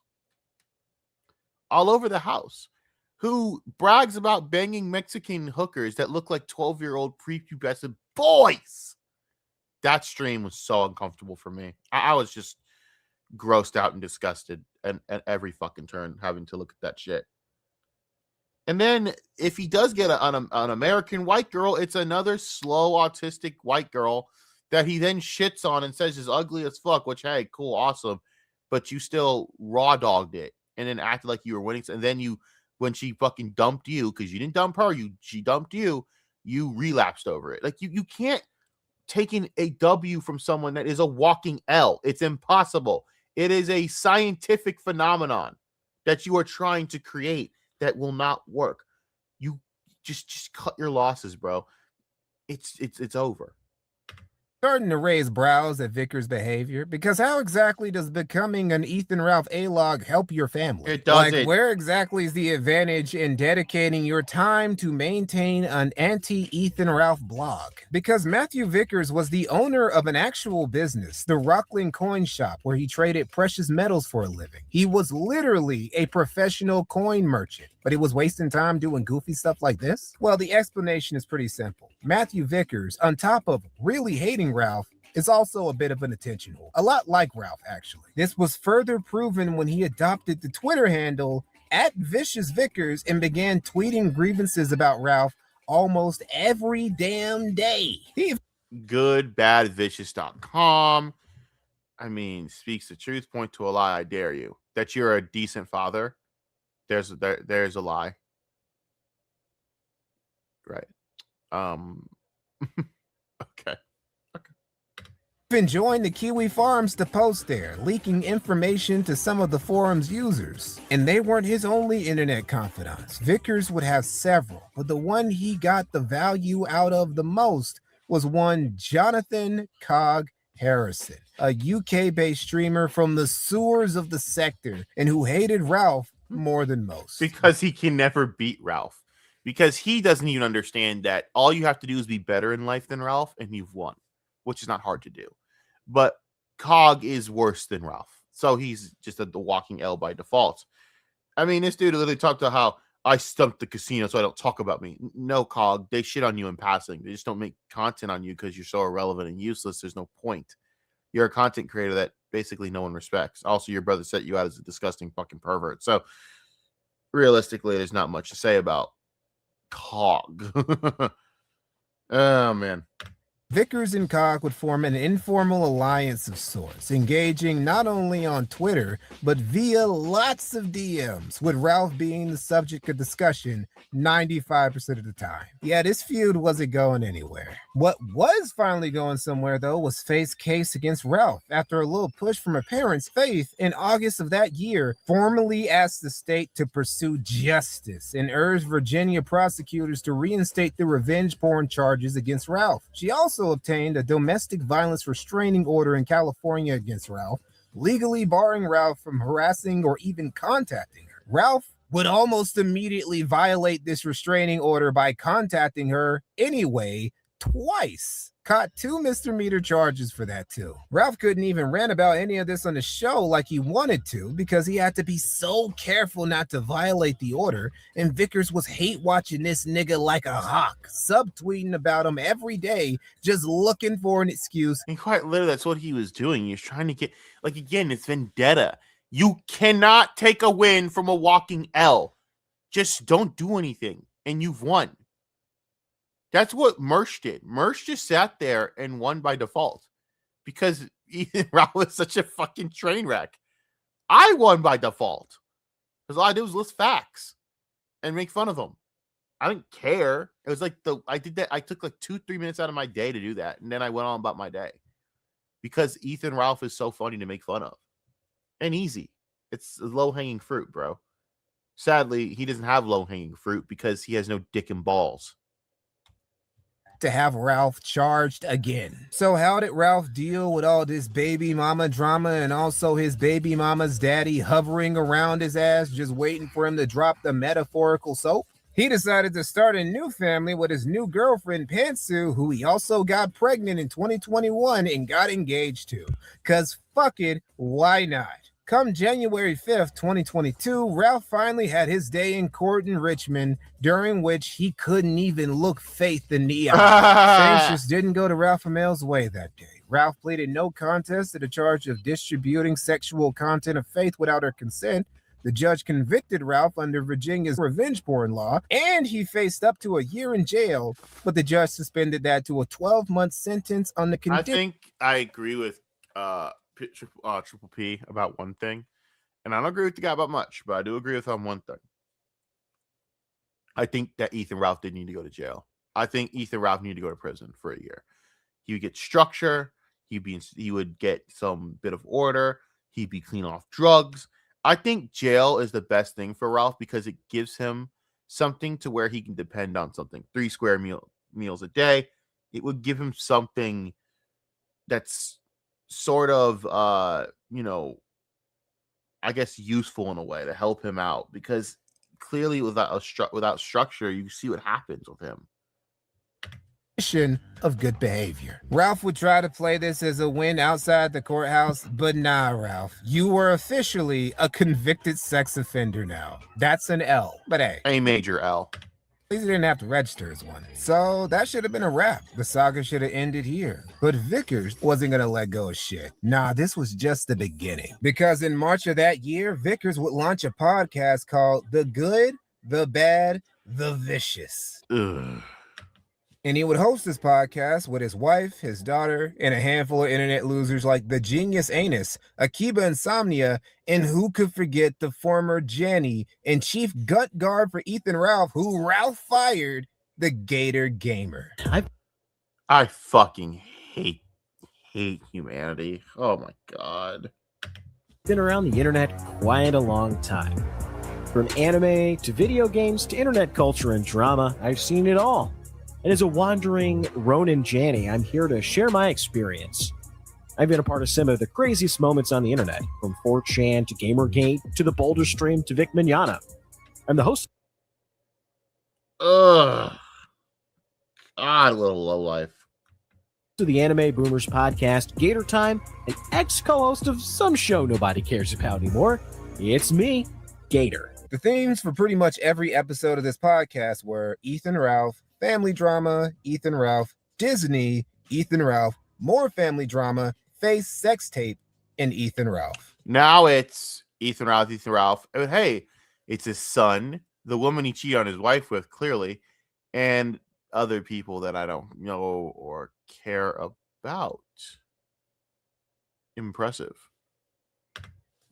all over the house. Who brags about banging Mexican hookers that look like 12-year-old prepubescent boys. That stream was so uncomfortable for me. I was just grossed out and disgusted and at every fucking turn having to look at that shit. And then if he does get an American white girl, it's another slow autistic white girl that he then shits on and says is ugly as fuck, which, hey, cool, awesome. But you still raw dogged it and then acted like you were winning. And then you, when she fucking dumped you, because you didn't dump her, she dumped you, you relapsed over it. Like you can't take a W from someone that is a walking L. It's impossible. It is a scientific phenomenon that you are trying to create that will not work. You just cut your losses, bro. It's over. Starting to raise brows at Vickers' behavior, because how exactly does becoming an Ethan Ralph A-log help your family? It doesn't. Like, where exactly is the advantage in dedicating your time to maintain an anti-Ethan Ralph blog? Because Matthew Vickers was the owner of an actual business, the Rockland Coin Shop, where he traded precious metals for a living. He was literally a professional coin merchant, but he was wasting time doing goofy stuff like this? Well, the explanation is pretty simple. Matthew Vickers, on top of really hating Ralph, is also a bit of an attention whore. A lot like Ralph, actually. This was further proven when he adopted the Twitter handle @ViciousVickers and began tweeting grievances about Ralph almost every damn day. Goodbadvicious.com. I mean, speaks the truth, point to a lie, I dare you. That you're a decent father. There's a lie. Right. Okay. Even joined the Kiwi Farms to post there, leaking information to some of the forum's users. And they weren't his only internet confidants. Vickers would have several, but the one he got the value out of the most was one Jonathan Cog Harrison, a UK-based streamer from the sewers of the sector and who hated Ralph more than most. Because he can never beat Ralph. Because he doesn't even understand that all you have to do is be better in life than Ralph, and you've won, which is not hard to do. But Cog is worse than Ralph. So he's just the walking L by default. I mean, this dude literally talked about how I stumped the casino, so I don't talk about me. No, Cog, they shit on you in passing. They just don't make content on you because you're so irrelevant and useless. There's no point. You're a content creator that basically no one respects. Also, your brother set you out as a disgusting fucking pervert. So realistically, there's not much to say about Cog. Oh, man. Vickers and Cog would form an informal alliance of sorts, engaging not only on Twitter, but via lots of DMs, with Ralph being the subject of discussion 95% of the time. Yeah, this feud wasn't going anywhere. What was finally going somewhere, though, was Faith's case against Ralph. After a little push from her parents, Faith, in August of that year, formally asked the state to pursue justice and urged Virginia prosecutors to reinstate the revenge porn charges against Ralph. She also obtained a domestic violence restraining order in California against Ralph, legally barring Ralph from harassing or even contacting her. Ralph would almost immediately violate this restraining order by contacting her anyway, twice. Caught 2 misdemeanor charges for that too. Ralph couldn't even rant about any of this on the show like he wanted to because he had to be so careful not to violate the order, and Vickers was hate watching this nigga like a hawk, subtweeting about him every day, just looking for an excuse. And quite literally, that's what he was doing. He was trying to get, like, again, it's vendetta. You cannot take a win from a walking L. Just don't do anything, and you've won. That's what Mersh did. Mersh just sat there and won by default because Ethan Ralph was such a fucking train wreck. I won by default because all I did was list facts and make fun of them. I didn't care. It was like I did that. I took like 2-3 minutes out of my day to do that, and then I went on about my day because Ethan Ralph is so funny to make fun of and easy. It's low hanging fruit, bro. Sadly, he doesn't have low hanging fruit because he has no dick and balls to have Ralph charged again. So how did Ralph deal with all this baby mama drama and also his baby mama's daddy hovering around his ass just waiting for him to drop the metaphorical soap? He decided to start a new family with his new girlfriend Pantsu, who he also got pregnant in 2021 and got engaged to. Cause fuck it, why not? Come January 5th, 2022, Ralph finally had his day in court in Richmond, during which he couldn't even look Faith in the eye. Things just didn't go to Ralph Hamel's way that day. Ralph pleaded no contest to the charge of distributing sexual content of Faith without her consent. The judge convicted Ralph under Virginia's revenge porn law, and he faced up to a year in jail, but the judge suspended that to a 12-month sentence on the condition. I think I agree with Triple P about one thing, and I don't agree with the guy about much, but I do agree with him on one thing. I think that Ethan Ralph didn't need to go to jail. I think Ethan Ralph needed to go to prison for a year. He would get structure. He would get some bit of order. He'd be clean off drugs. I think jail is the best thing for Ralph because it gives him something to where he can depend on something. 3 square meals a day. It would give him something that's sort of I guess useful in a way to help him out, because clearly without structure, you see what happens with him. Of good behavior. Ralph would try to play this as a win outside the courthouse, but nah, Ralph, you were officially a convicted sex offender now. That's an L, but hey, a major L. At least he didn't have to register as one. So that should have been a wrap. The saga should have ended here. But Vickers wasn't going to let go of shit. Nah, this was just the beginning. Because in March of that year, Vickers would launch a podcast called The Good, The Bad, The Vicious. Ugh. And he would host this podcast with his wife, his daughter, and a handful of internet losers like the Genius Anus, Akiba Insomnia, and who could forget the former Jenny and chief gut guard for Ethan Ralph, who Ralph fired, the Gator Gamer. I fucking hate humanity. Oh my god. Been around the internet quite a long time. From anime to video games to internet culture and drama, I've seen it all. And as a wandering Ronin Janny, I'm here to share my experience. I've been a part of some of the craziest moments on the internet, from 4chan to Gamergate to the Boulder Stream to Vic Mignogna. I'm the host. Ugh. God, little lowlife. To the Anime Boomers podcast, Gator Time, an ex-co-host of some show nobody cares about anymore. It's me, Gator. The themes for pretty much every episode of this podcast were Ethan Ralph, family drama, Ethan Ralph, Disney, Ethan Ralph, more family drama, face sex tape, and Ethan Ralph. Now it's Ethan Ralph. And hey, it's his son, the woman he cheated on his wife with, clearly, and other people that I don't know or care about. Impressive.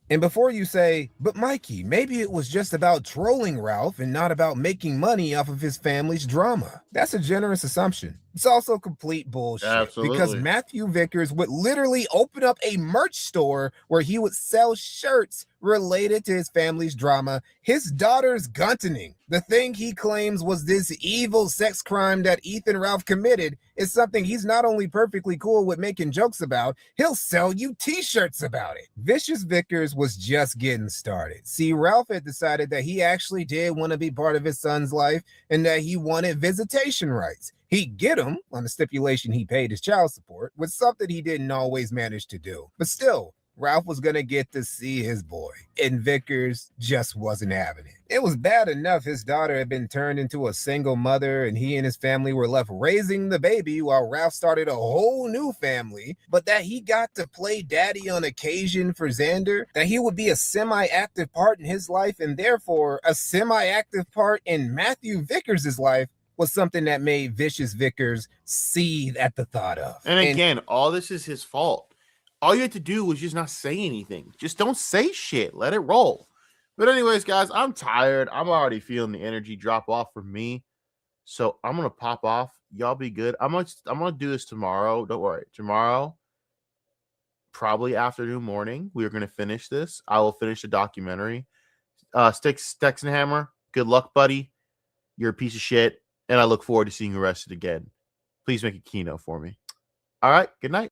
And before you say, but Mikey, maybe it was just about trolling Ralph and not about making money off of his family's drama. That's a generous assumption. It's also complete bullshit. Absolutely. Because Matthew Vickers would literally open up a merch store where he would sell shirts related to his family's drama, his daughter's guntoning. The thing he claims was this evil sex crime that Ethan Ralph committed is something he's not only perfectly cool with making jokes about, he'll sell you t-shirts about it. Vicious Vickers was just getting started. See, Ralph had decided that he actually did want to be part of his son's life and that he wanted visitation rights. He'd get him on the stipulation he paid his child support, with something he didn't always manage to do. But still, Ralph was going to get to see his boy, and Vickers just wasn't having it. It was bad enough his daughter had been turned into a single mother and he and his family were left raising the baby while Ralph started a whole new family, but that he got to play daddy on occasion for Xander, that he would be a semi-active part in his life and therefore a semi-active part in Matthew Vickers' life was something that made Vicious Vickers seethe at the thought of. And again, all this is his fault. All you had to do was just not say anything. Just don't say shit. Let it roll. But anyways, guys, I'm tired. I'm already feeling the energy drop off for me. So I'm going to pop off. Y'all be good. I'm gonna do this tomorrow. Don't worry. Tomorrow, probably afternoon, morning, we are going to finish this. I will finish the documentary. Styxhexenhammer, good luck, buddy. You're a piece of shit. And I look forward to seeing you arrested again. Please make a keynote for me. All right. Good night.